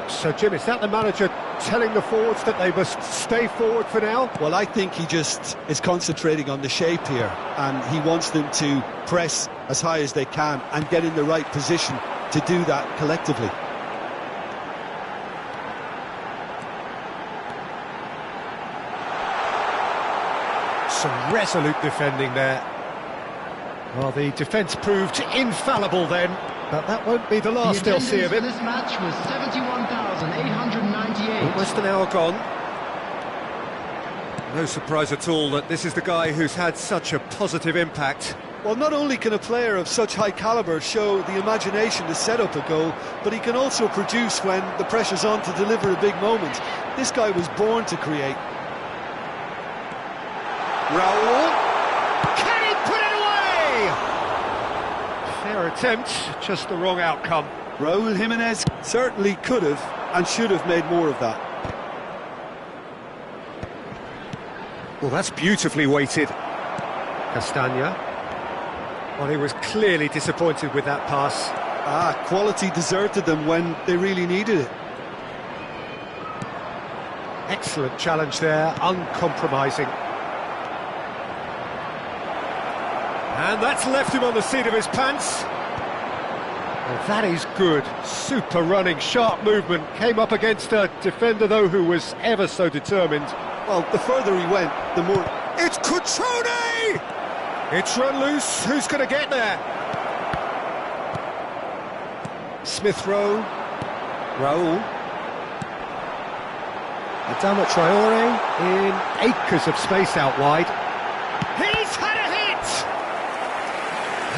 Speaker 1: So, Jim, is that the manager telling the forwards that they must stay forward for now?
Speaker 2: Well, I think he just is concentrating on the shape here, and he wants them to press as high as they can and get in the right position to do that collectively.
Speaker 1: Some resolute defending there. Well, the defence proved infallible then, but that won't be the last they'll see of him.
Speaker 3: This match was 71,898.
Speaker 1: Almost an hour gone. No surprise at all that this is the guy who's had such a positive impact.
Speaker 2: Well, not only can a player of such high calibre show the imagination to set up a goal, but he can also produce when the pressure's on to deliver a big moment. This guy was born to create.
Speaker 1: Raul, can he put it away? Fair attempt, just the wrong outcome.
Speaker 2: Raul Jimenez certainly could have and should have made more of that.
Speaker 1: Well, that's beautifully weighted. Castagna. Well, he was clearly disappointed with that pass.
Speaker 2: Quality deserted them when they really needed it.
Speaker 1: Excellent challenge there, uncompromising. And that's left him on the seat of his pants. Well, that is good. Super running, sharp movement. Came up against a defender, though, who was ever so determined.
Speaker 2: Well, the further he went, the more
Speaker 1: It's Cutrone! It's run loose. Who's going to get there? Smith Rowe. Raul. Adama Traore in acres of space out wide. He's had a hit!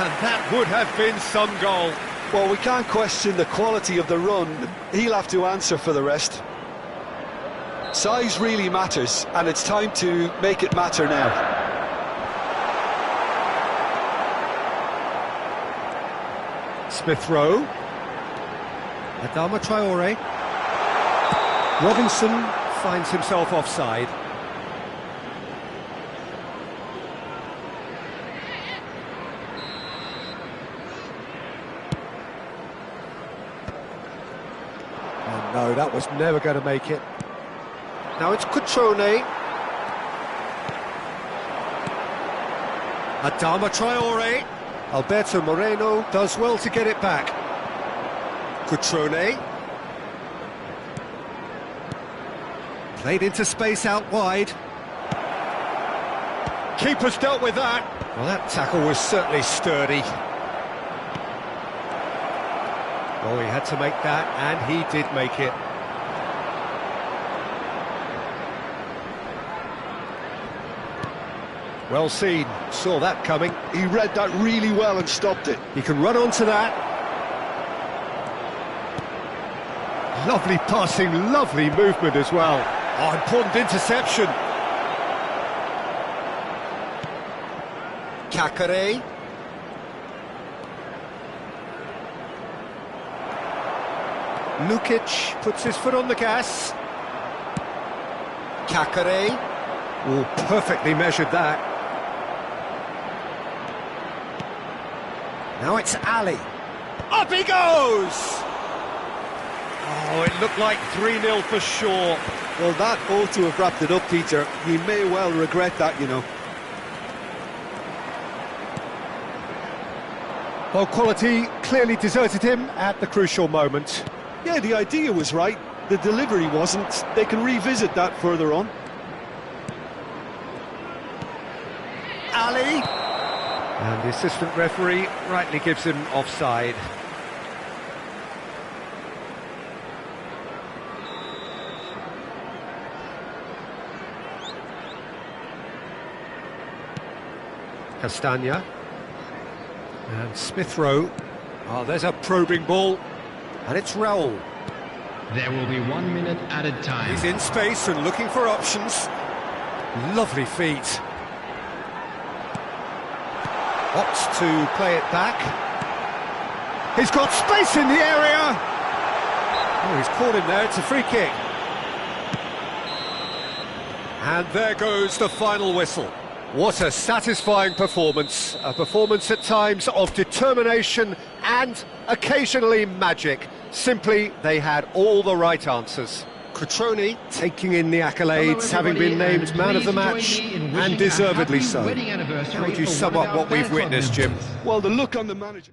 Speaker 1: And that would have been some goal.
Speaker 2: Well, we can't question the quality of the run. He'll have to answer for the rest. Size really matters, and it's time to make it matter now.
Speaker 1: Smith Rowe. Adama Traore. Robinson finds himself offside. Oh no, that was never going to make it. Now it's Cutrone. Adama Traore. Alberto Moreno does well to get it back. Cutrone. Played into space out wide. Keeper's dealt with that. Well, that tackle was certainly sturdy. Oh, he had to make that, and he did make it. Well seen, saw that coming.
Speaker 2: He read that really well and stopped it.
Speaker 1: He can run onto that. Lovely passing, lovely movement as well. Oh, important interception. Kakare. Lukic puts his foot on the gas. Kakare. Oh, perfectly measured that. Now it's Ali. Up he goes! Oh, it looked like 3-0 for sure.
Speaker 4: Well, that ought to have wrapped it up, Peter. He may well regret that, you know.
Speaker 1: Well, quality clearly deserted him at the crucial moment.
Speaker 4: Yeah, the idea was right. The delivery wasn't. They can revisit that further on.
Speaker 1: Ali. And the assistant referee rightly gives him offside. Castagna. And Smith Rowe. Oh, there's a probing ball. And it's Raul.
Speaker 3: There will be 1 minute added time.
Speaker 1: He's in space and looking for options. Lovely feet. Opts to play it back. He's got space in the area. Oh, he's caught him there. It's a free kick. And there goes the final whistle. What a satisfying performance. A performance at times of determination and occasionally magic. Simply, they had all the right answers. Cutrone taking in the accolades, having been named man of the match, and deservedly so. How would you sum up what we've witnessed, Jim?
Speaker 4: Well, the look on the manager...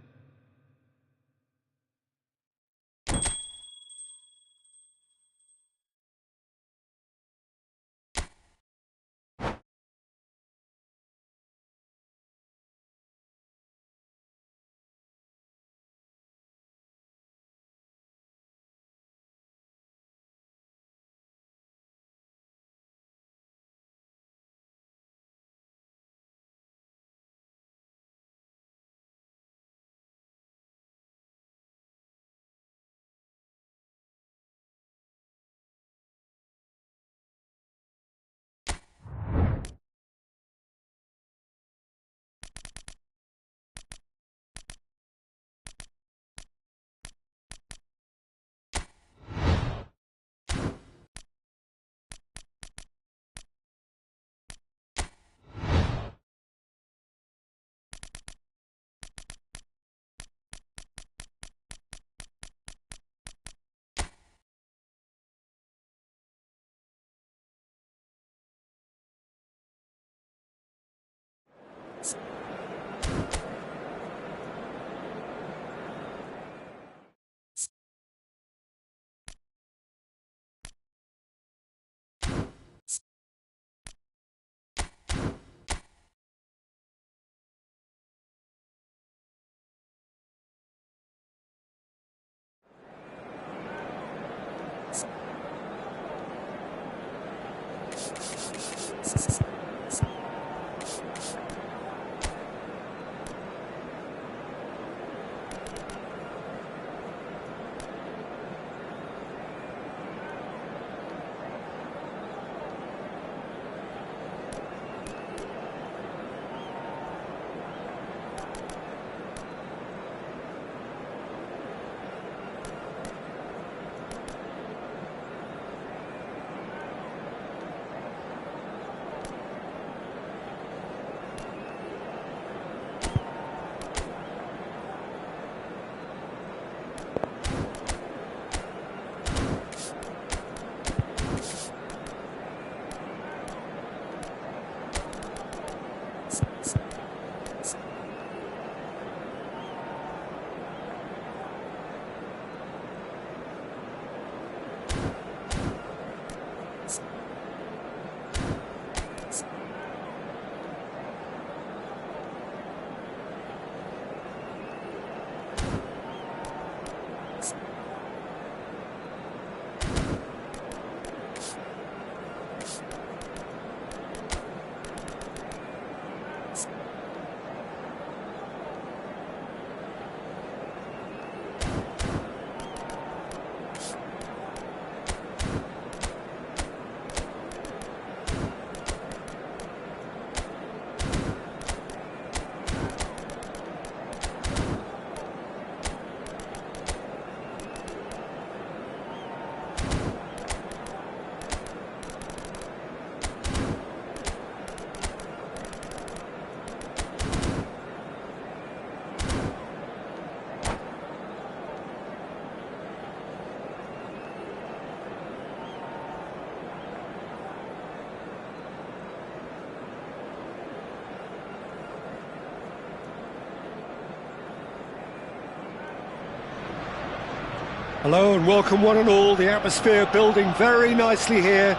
Speaker 1: Hello and welcome one and all. The atmosphere building very nicely here.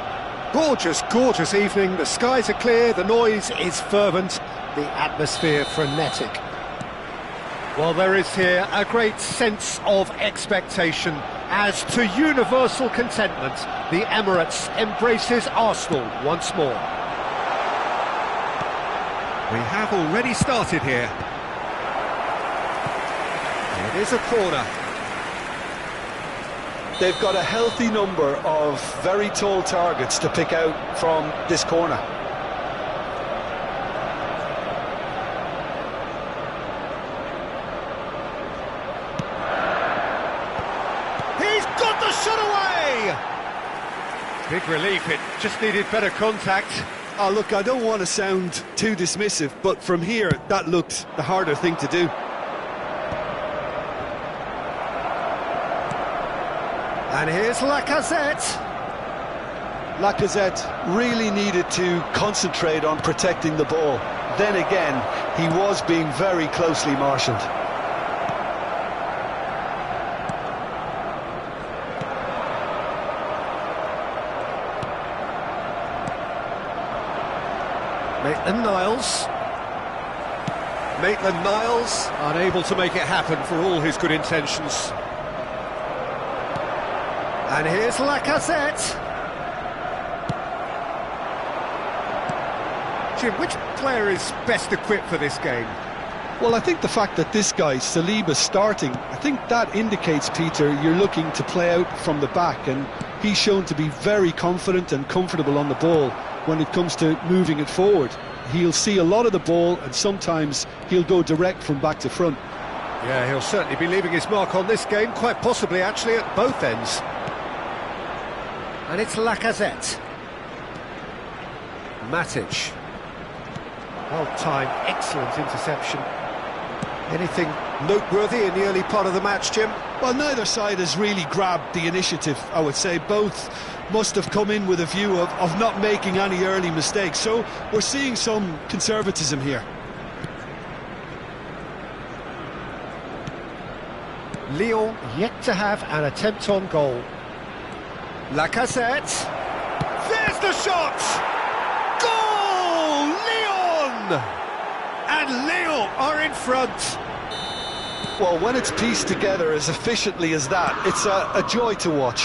Speaker 1: Gorgeous, gorgeous evening. The skies are clear, the noise is fervent, the atmosphere frenetic. Well, there is here a great sense of expectation as to universal contentment. The Emirates embraces Arsenal once more. We have already started here. It is a corner.
Speaker 2: They've got a healthy number of very tall targets to pick out from this corner.
Speaker 1: He's got the shot away! Big relief, it just needed better contact.
Speaker 4: Oh, look, I don't want to sound too dismissive, but from here, that looked the harder thing to do.
Speaker 1: And here's Lacazette.
Speaker 2: Lacazette really needed to concentrate on protecting the ball. Then again, he was being very closely marshalled.
Speaker 1: Maitland-Niles. Maitland-Niles unable to make it happen for all his good intentions. And here's Lacazette. Jim, which player is best equipped for this game?
Speaker 4: Well, I think the fact that this guy, Saliba's starting, I think that indicates, Peter, you're looking to play out from the back, and he's shown to be very confident and comfortable on the ball when it comes to moving it forward. He'll see a lot of the ball, and sometimes he'll go direct from back to front.
Speaker 1: Yeah, he'll certainly be leaving his mark on this game, quite possibly actually at both ends. And it's Lacazette. Matic. Well-timed, excellent interception. Anything noteworthy in the early part of the match, Jim?
Speaker 4: Well, neither side has really grabbed the initiative, I would say. Both must have come in with a view of not making any early mistakes. So we're seeing some conservatism here.
Speaker 1: Lyon yet to have an attempt on goal. Lacazette. There's the shot! Goal! Lyon! And Lyon are in front.
Speaker 2: Well, when it's pieced together as efficiently as that, it's a joy to watch.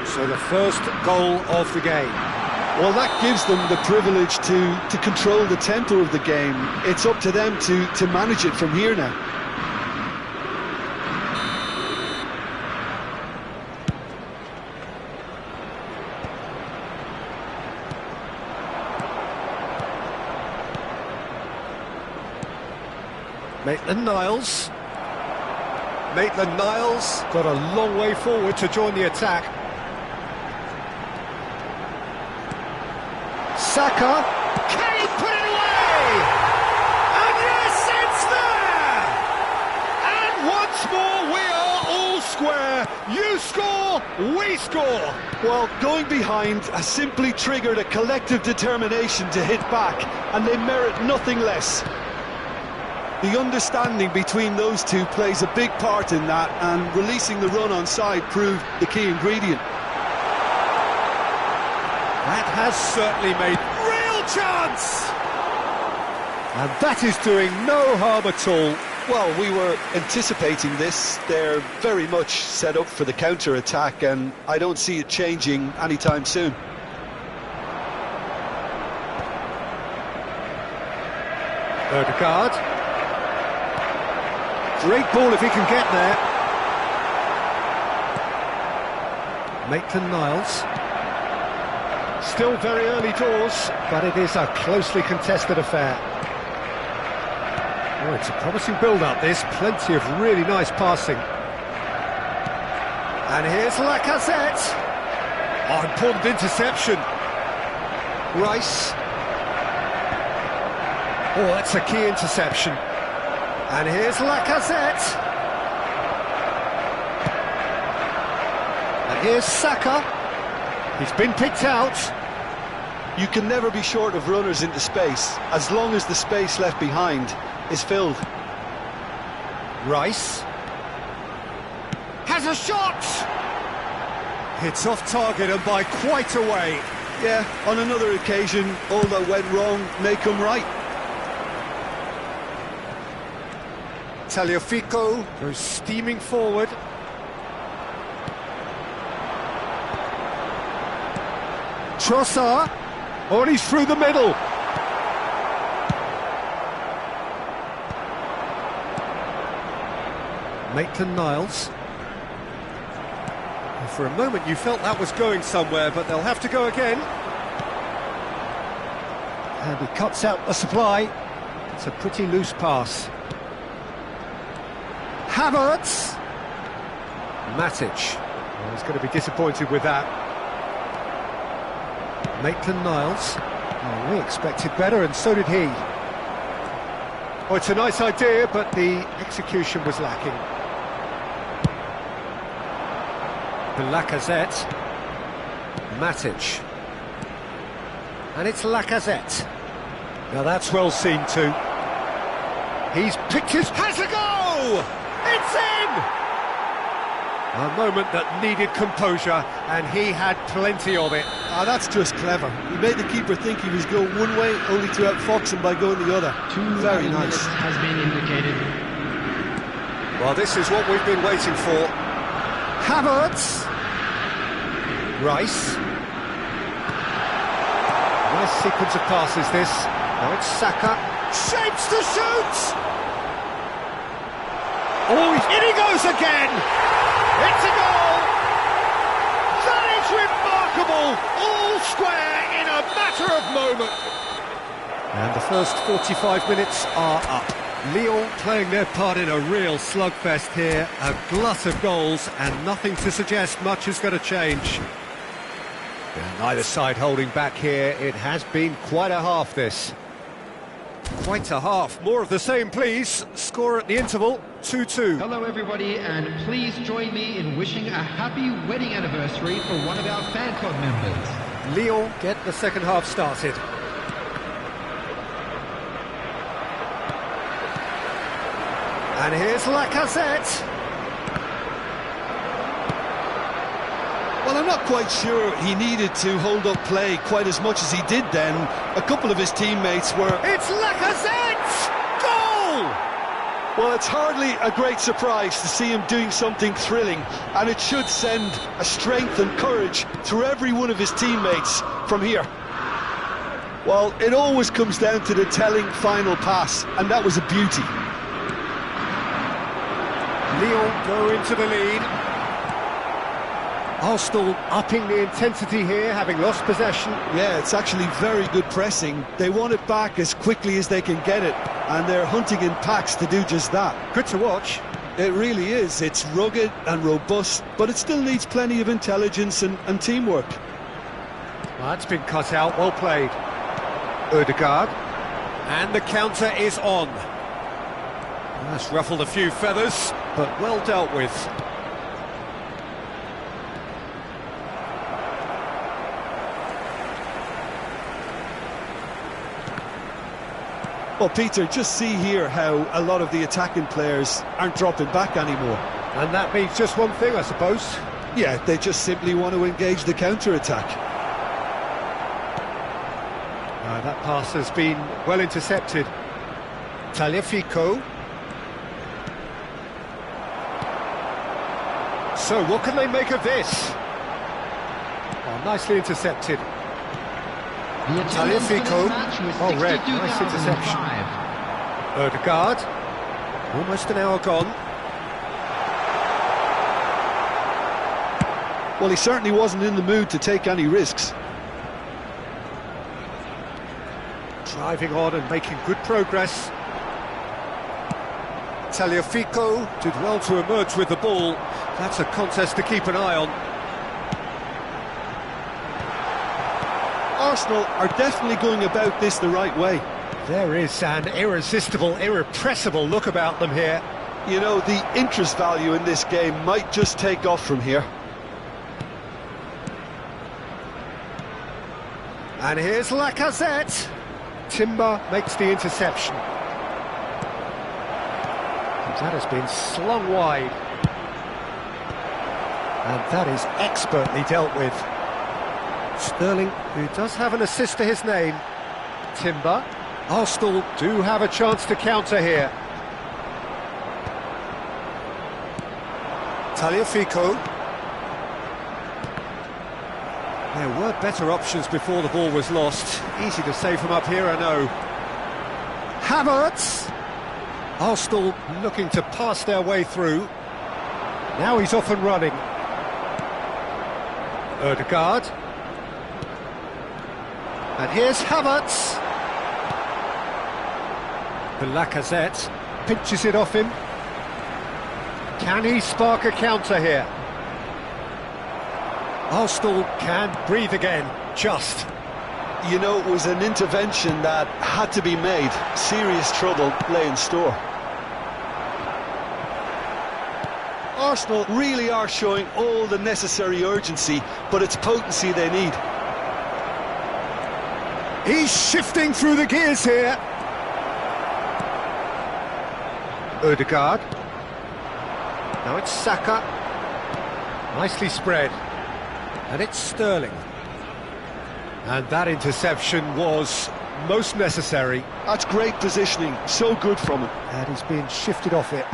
Speaker 1: So the first goal of the game.
Speaker 2: Well, that gives them the privilege to control the tempo of the game. It's up to them to manage it from here now.
Speaker 1: Maitland-Niles. Maitland-Niles got a long way forward to join the attack. Saka. Can he put it away? And yes, it's there! And once more we are all square. You score, we score.
Speaker 2: Well, going behind has simply triggered a collective determination to hit back, and they merit nothing less. The understanding between those two plays a big part in that, and releasing the run on side proved the key ingredient.
Speaker 1: That has certainly made real chance! And that is doing no harm at all.
Speaker 2: Well, we were anticipating this. They're very much set up for the counter-attack, and I don't see it changing anytime soon.
Speaker 1: Odegaard. Great ball if he can get there. Maitland-Niles. Still very early doors, but it is a closely contested affair. Oh, it's a promising build-up, this. Plenty of really nice passing. And here's Lacazette. Oh, important interception. Rice. Oh, that's a key interception. And here's Lacazette. And here's Saka. He's been picked out.
Speaker 2: You can never be short of runners into space, as long as the space left behind is filled.
Speaker 1: Rice. has a shot! It's off target and by quite a way.
Speaker 2: Yeah, on another occasion, all that went wrong may come right.
Speaker 1: Tagliafico goes steaming forward. Trossard. Oh, and he's through the middle. Maitland-Niles. For a moment you felt that was going somewhere, but they'll have to go again. And he cuts out the supply. It's a pretty loose pass. Havertz. Matic. Well, he's going to be disappointed with that. Maitland-Niles. Oh, we expected better, and so did he. Oh, it's a nice idea, but the execution was lacking. Lacazette. Matic. And it's Lacazette. Now that's well seen too. He's picked his... has a go! It's in! A moment that needed composure, and he had plenty of it.
Speaker 2: Ah, that's just clever. He made the keeper think he was going one way, only to outfox him by going the other. Very nice.
Speaker 3: Has been indicated.
Speaker 1: Well, this is what we've been waiting for. Havertz. Rice. Nice sequence of passes this. Now it's Saka. Shapes to shoot! Oh, in he goes again! It's a goal! That is remarkable! All square in a matter of moment. And the first 45 minutes are up. Lyon playing their part in a real slugfest here. A glut of goals and nothing to suggest much is going to change. And neither side holding back here. It has been quite a half, this. Quite a half. More of the same, please. Score at the interval, 2-2.
Speaker 3: Hello everybody, and please join me in wishing a happy wedding anniversary for one of our fan club members.
Speaker 1: Lyon get the second half started. And here's Lacazette.
Speaker 2: Well, I'm not quite sure he needed to hold up play quite as much as he did then. A couple of his teammates were...
Speaker 1: It's Lacazette! Goal!
Speaker 2: Well, it's hardly a great surprise to see him doing something thrilling, and it should send a strength and courage through every one of his teammates from here. Well, it always comes down to the telling final pass, and that was a beauty.
Speaker 1: Lyon go into the lead. Arsenal upping the intensity here, having lost possession.
Speaker 2: Yeah, it's actually very good pressing. They want it back as quickly as they can get it, and they're hunting in packs to do just that.
Speaker 1: Good to watch.
Speaker 2: It really is. It's rugged and robust, but it still needs plenty of intelligence and teamwork.
Speaker 1: Well, that's been cut out, well played. Odegaard. And the counter is on. That's ruffled a few feathers, but well dealt with.
Speaker 2: Well, Peter, just see here how a lot of the attacking players aren't dropping back anymore.
Speaker 1: And that means just one thing, I suppose.
Speaker 2: Yeah, they just simply want to engage the counter-attack.
Speaker 1: That pass has been well intercepted. Tagliafico. So, what can they make of this? Oh, nicely intercepted. Tagliafico. Oh, red. Nice interception. Odegaard. Almost an hour gone.
Speaker 2: Well, he certainly wasn't in the mood to take any risks.
Speaker 1: Driving on and making good progress. Tagliafico did well to emerge with the ball. That's a contest to keep an eye on.
Speaker 2: Arsenal are definitely going about this the right way.
Speaker 1: There is an irresistible, irrepressible look about them here.
Speaker 2: You know, the interest value in this game might just take off from here.
Speaker 1: And here's Lacazette. Timber makes the interception. That has been slung wide. And that is expertly dealt with. Sterling, who does have an assist to his name. Timber. Arsenal do have a chance to counter here. Tagliafico. There were better options before the ball was lost. Easy to say from up here, I know. Havertz. Arsenal looking to pass their way through. Now he's off and running. Odegaard. And here's Havertz. The Lacazette pinches it off him. Can he spark a counter here? Arsenal can breathe again, just.
Speaker 2: You know, it was an intervention that had to be made. Serious trouble lay in store. Arsenal really are showing all the necessary urgency, but it's potency they need.
Speaker 1: He's shifting through the gears here. Odegaard. Now it's Saka. Nicely spread. And it's Sterling. And that interception was most necessary.
Speaker 2: That's great positioning, so good from him.
Speaker 1: And he's being shifted off it.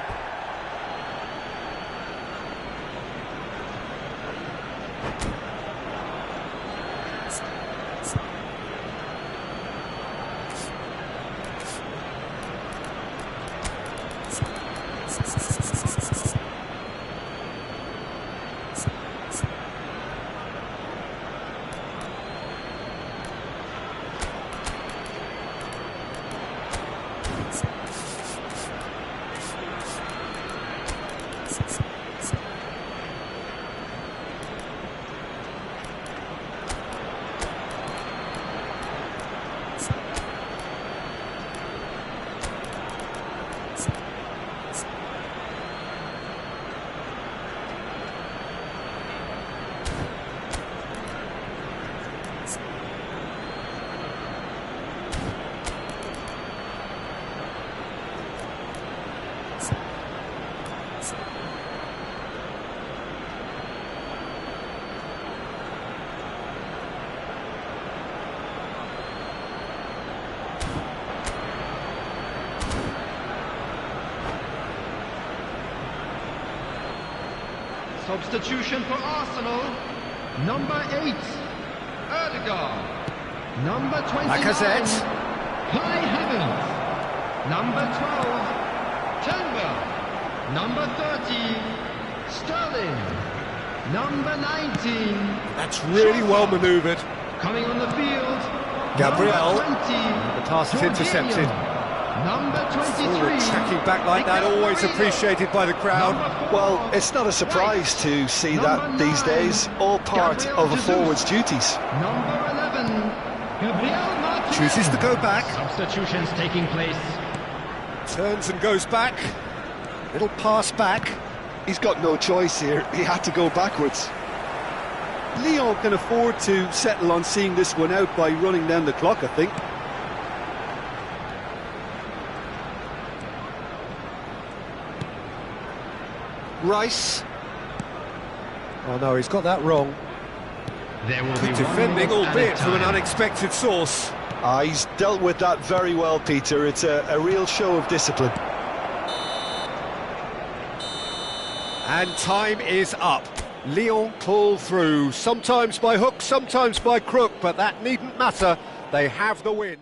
Speaker 3: Substitution for Arsenal. Number 8, Odegaard. Number 29,
Speaker 1: Lacazette.
Speaker 3: Kai Havertz. Number 12, Timber. Number 30, Sterling. Number 19.
Speaker 1: That's really well manoeuvred.
Speaker 3: Coming on the field.
Speaker 1: Gabriel.
Speaker 3: Number 20,
Speaker 1: The pass is intercepted.
Speaker 3: Number 23.
Speaker 1: Tracking back like that, always appreciated by the crowd.
Speaker 2: Well, it's not a surprise to see that these days, all part of a forward's duties.
Speaker 3: Number 11, Gabriel Martinez.
Speaker 1: Chooses to go back.
Speaker 3: Substitutions taking place.
Speaker 1: Turns and goes back. Little pass back.
Speaker 4: He's got no choice here. He had to go backwards. Lyon can afford to settle on seeing this one out by running down the clock, I think.
Speaker 1: Rice. Oh no, he's got that wrong.
Speaker 3: There will
Speaker 1: Good
Speaker 3: be
Speaker 1: defending,
Speaker 3: one
Speaker 1: albeit from an
Speaker 3: time.
Speaker 1: unexpected source.
Speaker 2: He's dealt with that very well, Peter. It's a real show of discipline.
Speaker 1: And time is up. Lyon pull through, sometimes by hook, sometimes by crook, but that needn't matter. They have the win.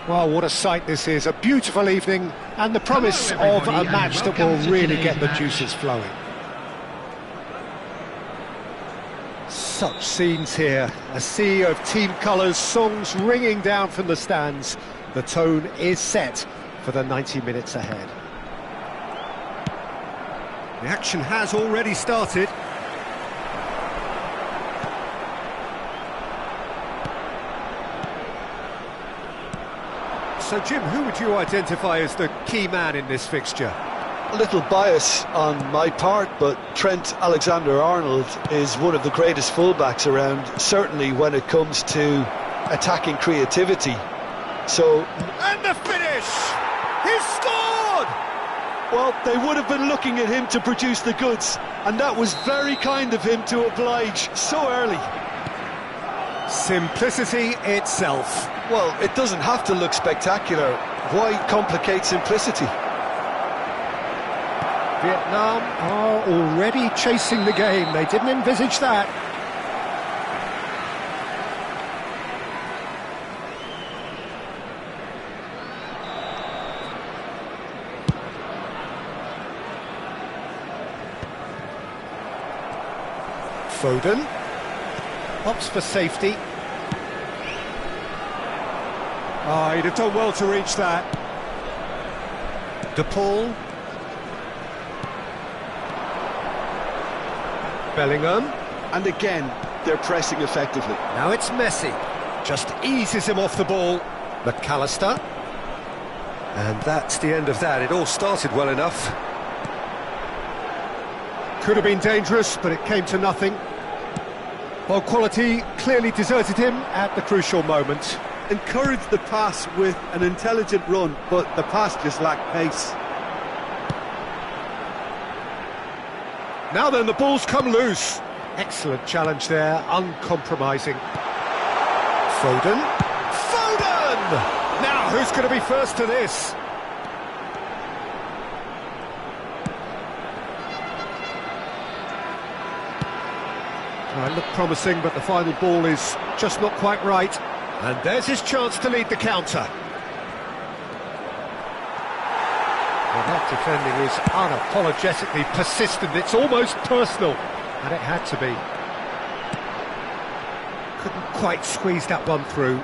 Speaker 1: Well, what a sight this is. A beautiful evening and the promise
Speaker 3: Hello,
Speaker 1: of a
Speaker 3: everybody,
Speaker 1: match
Speaker 3: and
Speaker 1: that will
Speaker 3: welcome to
Speaker 1: really
Speaker 3: today's
Speaker 1: get the
Speaker 3: match.
Speaker 1: juices flowing. Such scenes here. A sea of team colours, songs ringing down from the stands. The tone is set for the 90 minutes ahead. The action has already started. So, Jim, who would you identify as the key man in this fixture?
Speaker 2: A little bias on my part, but Trent Alexander-Arnold is one of the greatest fullbacks around, certainly when it comes to attacking creativity. So,
Speaker 1: And the finish! He's scored!
Speaker 2: well, they would have been looking at him to produce the goods, and that was very kind of him to oblige so early.
Speaker 1: Simplicity itself.
Speaker 2: Well, it doesn't have to look spectacular. Why complicate simplicity?
Speaker 1: Vietnam are already chasing the game. They didn't envisage that. Foden opts for safety. Oh, he'd have done well to reach that. De Paul. Bellingham.
Speaker 2: And again, they're pressing effectively.
Speaker 1: Now it's Messi. Just eases him off the ball. McAllister. And that's the end of that. It all started well enough. Could have been dangerous, but it came to nothing. Well, quality clearly deserted him at the crucial moment.
Speaker 4: Encouraged the pass with an intelligent run, but the pass just lacked pace.
Speaker 1: Now then, the ball's come loose. Excellent challenge there, uncompromising. Foden. Foden! Now, who's going to be first to this? It looked promising, but the final ball is just not quite right. And there's his chance to lead the counter. Well, that defending is unapologetically persistent. It's almost personal, and it had to be. Couldn't quite squeeze that one through.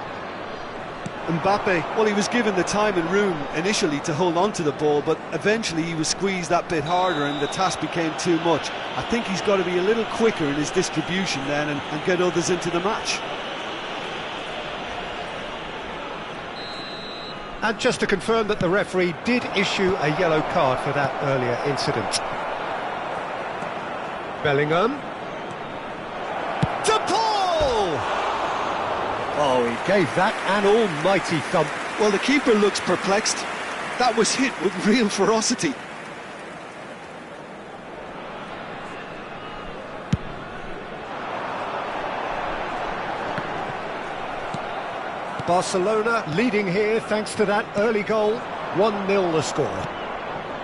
Speaker 4: Mbappe, well, he was given the time and room initially to hold on to the ball, but eventually he was squeezed that bit harder and the task became too much. I think he's got to be a little quicker in his distribution then and get others into the match.
Speaker 1: And just to confirm that the referee did issue a yellow card for that earlier incident. Bellingham. De Paul! Oh, he gave that an almighty thump.
Speaker 4: Well, the keeper looks perplexed. That was hit with real ferocity.
Speaker 1: Barcelona leading here thanks to that early goal. 1-0 the score.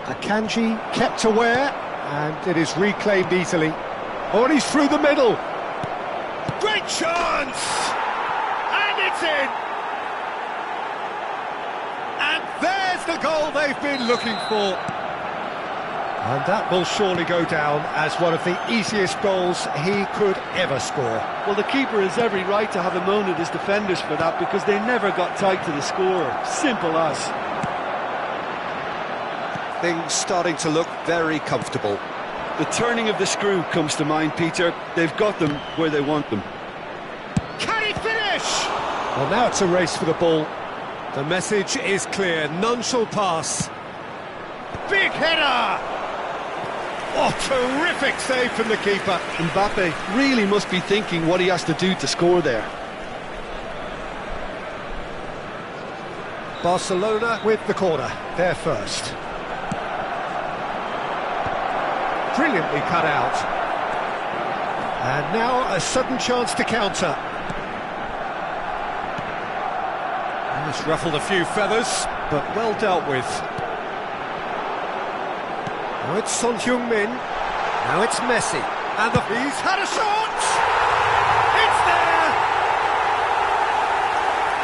Speaker 1: Akanji kept aware, and it is reclaimed easily. Oh, and he's through the middle. Great chance! And it's in! And there's the goal they've been looking for. And that will surely go down as one of the easiest goals he could ever score.
Speaker 4: Well, the keeper has every right to have a moan at his defenders for that because they never got tight to the scorer. Simple as.
Speaker 1: Things starting to look very comfortable.
Speaker 4: The turning of the screw comes to mind, Peter. They've got them where they want them.
Speaker 1: Can he finish? Well, now it's a race for the ball. The message is clear. None shall pass. Big header! Oh, terrific save from the keeper.
Speaker 2: Mbappe really must be thinking what he has to do to score there.
Speaker 1: Barcelona with the corner. They're first. Brilliantly cut out. And now a sudden chance to counter. It's ruffled a few feathers, but well dealt with. Now it's Son Heung-min. Now it's Messi. And he's had a shot! It's there!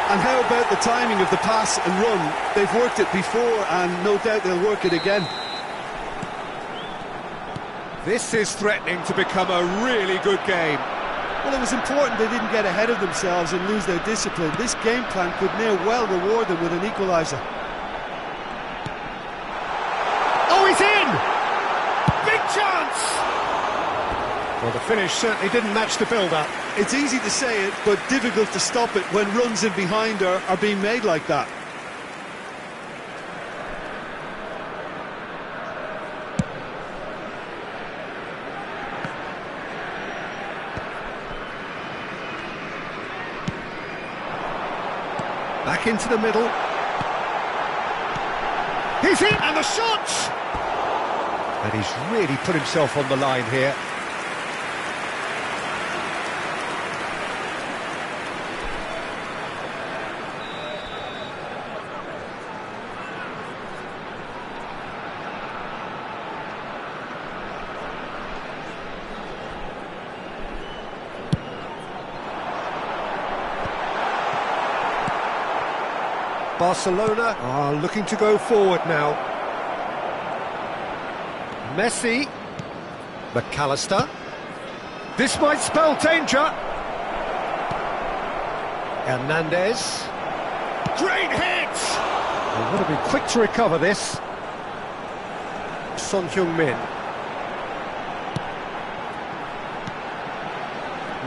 Speaker 4: And how about the timing of the pass and run? They've worked it before, and no doubt they'll work it again.
Speaker 1: This is threatening to become a really good game.
Speaker 4: Well, it was important they didn't get ahead of themselves and lose their discipline. This game plan could near well reward them with an equaliser.
Speaker 1: Oh, he's in! Big chance! Well, the finish certainly didn't match the build-up.
Speaker 4: It's easy to say it, but difficult to stop it when runs in behind are being made like that.
Speaker 1: Back into the middle. He's in, and the shot! And he's really put himself on the line here. Barcelona are looking to go forward now. Messi. McAllister. This might spell danger. Hernandez. Great hit! They've got to be quick to recover this. Son Heung-min.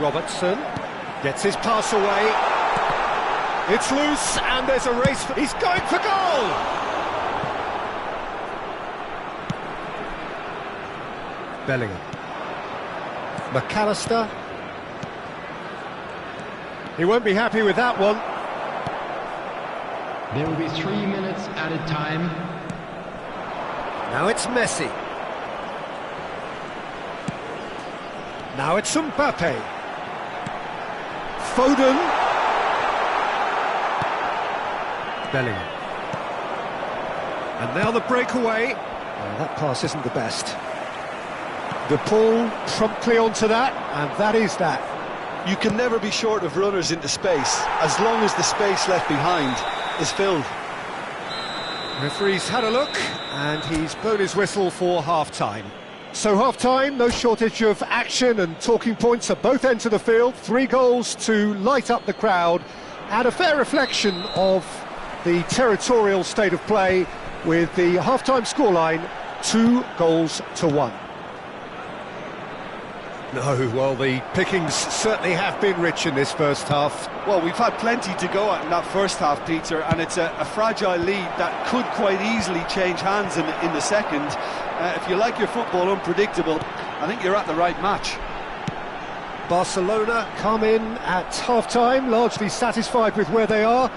Speaker 1: Robertson gets his pass away. It's loose, and there's a race. He's going for goal! Bellingham. McAllister. He won't be happy with that one.
Speaker 3: There will be 3 minutes added time.
Speaker 1: Now it's Messi. Now it's Mbappe. Foden. Bellingham. And now the breakaway. Well, that pass isn't the best. The ball promptly onto that, and that is that.
Speaker 4: You can never be short of runners into space, as long as the space left behind is filled.
Speaker 1: Referee's had a look, and he's blown his whistle for half-time. So half-time, no shortage of action and talking points at both ends of the field. 3 goals to light up the crowd, and a fair reflection of the territorial state of play, with the half-time scoreline 2-1. No, well, the pickings certainly have been rich in this first half.
Speaker 4: Well, we've had plenty to go at in that first half, Peter, and it's a fragile lead that could quite easily change hands in the second. If you like your football unpredictable, I think you're at the right match.
Speaker 1: Barcelona come in at half-time, largely satisfied with where they are.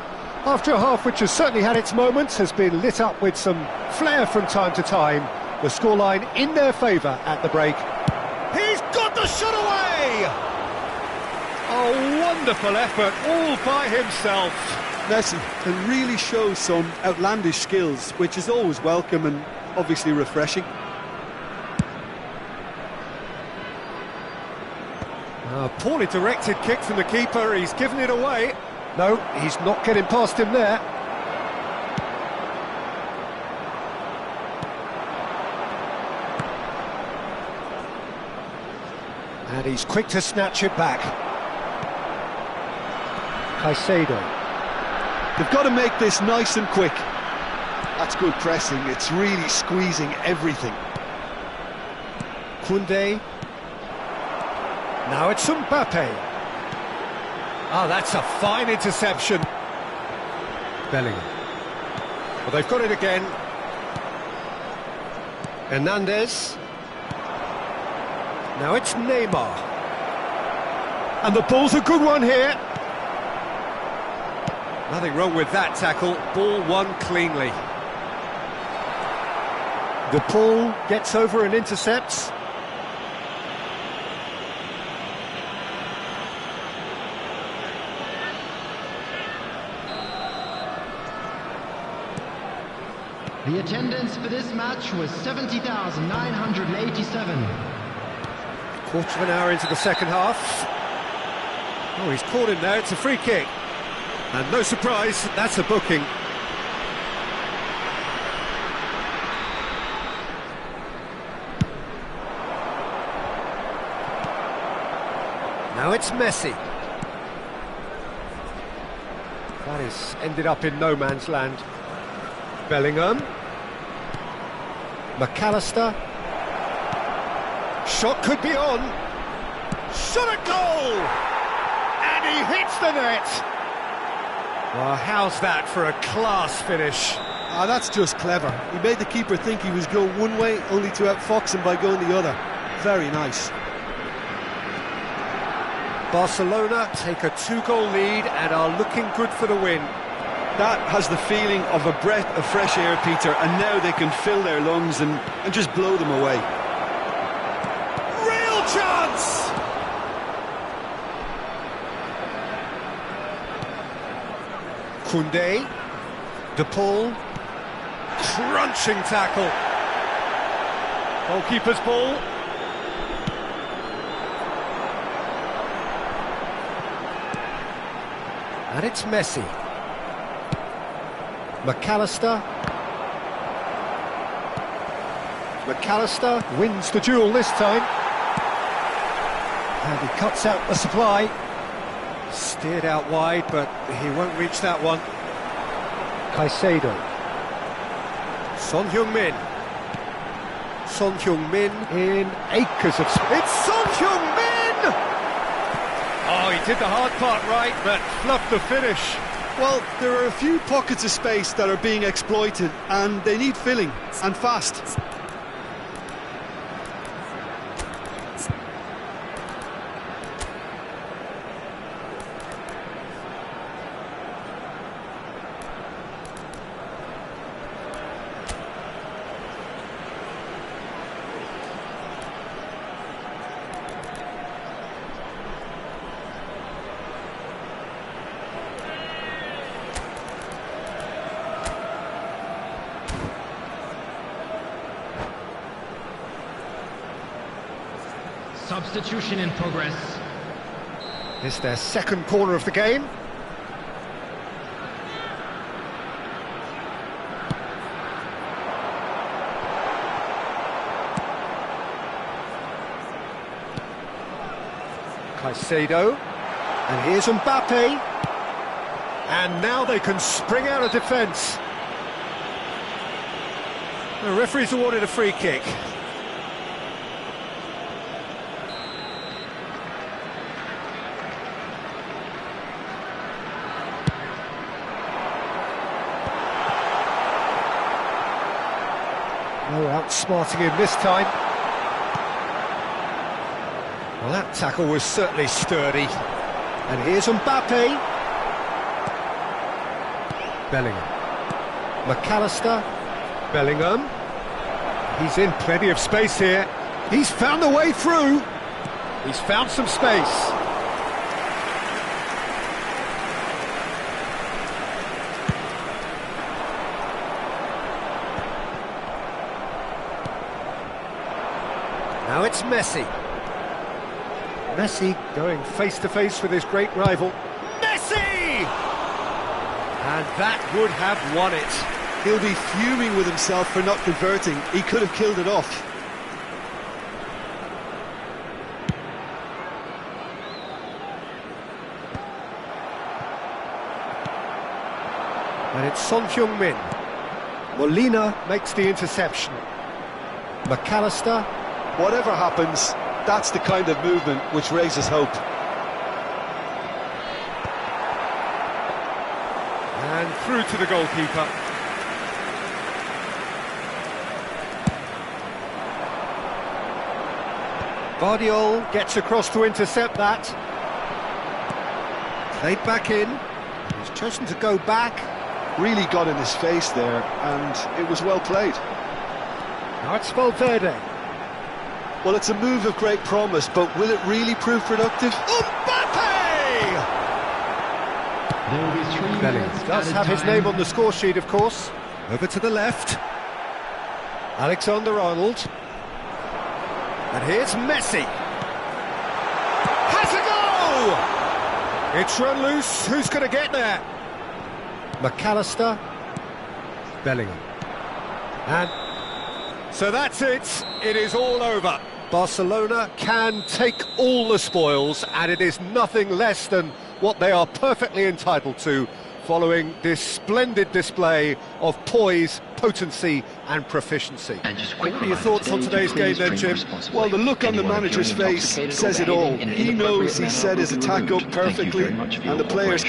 Speaker 1: After a half which has certainly had its moments, has been lit up with some flair from time to time. The scoreline in their favour at the break. He's got the shot away! A wonderful effort, all by himself.
Speaker 4: Messi can really show some outlandish skills, which is always welcome and obviously refreshing.
Speaker 1: A poorly directed kick from the keeper, he's given it away. No, he's not getting past him there. And he's quick to snatch it back. Caicedo.
Speaker 4: They've got to make this nice and quick. That's good pressing, it's really squeezing everything.
Speaker 1: Koundé. Now it's Mbappe. Ah, that's a fine interception. Bellingham. Well, they've got it again. Hernandez. Now it's Neymar. And the ball's a good one here. Nothing wrong with that tackle. Ball won cleanly. The ball gets over and intercepts.
Speaker 3: The attendance for this match was 70,987.
Speaker 1: Quarter of an hour into the second half. Oh, he's caught him there, it's a free kick. And no surprise, that's a booking. Now it's Messi. That is ended up in no man's land. Bellingham. McAllister. Shot could be on. Shot at goal! And he hits the net! Well, how's that for a class finish?
Speaker 2: Ah, that's just clever. He made the keeper think he was going one way, only to outfox him by going the other. Very nice.
Speaker 1: Barcelona take a 2-goal lead and are looking good for the win.
Speaker 4: That has the feeling of a breath of fresh air, Peter, and now they can fill their lungs and just blow them away.
Speaker 1: Real chance! Koundé, De Paul, crunching tackle. Goalkeeper's ball. And it's Messi. McAllister. McAllister wins the duel this time. And he cuts out the supply. Steered out wide, but he won't reach that one. Caicedo. Son Heung-min. Son Heung-min in acres of space. It's Son Heung-min! Oh, he did the hard part right, but fluffed the finish.
Speaker 2: Well, there are a few pockets of space that are being exploited, and they need filling, and fast.
Speaker 3: Substitution in progress.
Speaker 1: It's their second corner of the game. Caicedo. And here's Mbappe. And now they can spring out of defence. The referee's awarded a free kick. No outsmarting him this time. Well, that tackle was certainly sturdy. And here's Mbappe. Bellingham. McAllister. Bellingham. He's in plenty of space here. He's found a way through. He's found some space. Now it's Messi. Messi going face-to-face with his great rival. Messi! And that would have won it.
Speaker 2: He'll be fuming with himself for not converting. He could have killed it off.
Speaker 1: And it's Son Heung-min. Molina makes the interception. McAllister.
Speaker 2: Whatever happens, that's the kind of movement which raises hope.
Speaker 1: And through to the goalkeeper. Vardiol gets across to intercept that. Played back in. He's chosen to go back.
Speaker 2: Really got in his face there, and it was well played.
Speaker 1: Now it's Valverde.
Speaker 2: Well, it's a move of great promise, but will it really prove productive?
Speaker 1: Mbappe!
Speaker 3: There will be 3
Speaker 1: Bellingham
Speaker 3: minutes
Speaker 1: does
Speaker 3: added
Speaker 1: have his
Speaker 3: time.
Speaker 1: name on the score sheet, of course. Over to the left. Alexander-Arnold. And here's Messi. Has a goal! It's run loose. Who's going to get there? McAllister. Bellingham. And so that's it. It is all over. Barcelona can take all the spoils, and it is nothing less than what they are perfectly entitled to, following this splendid display of poise, potency and proficiency.
Speaker 4: What are your thoughts on today's game then, Jim? Well, the look on the manager's face says it all. He knows he set his attack up perfectly, and the players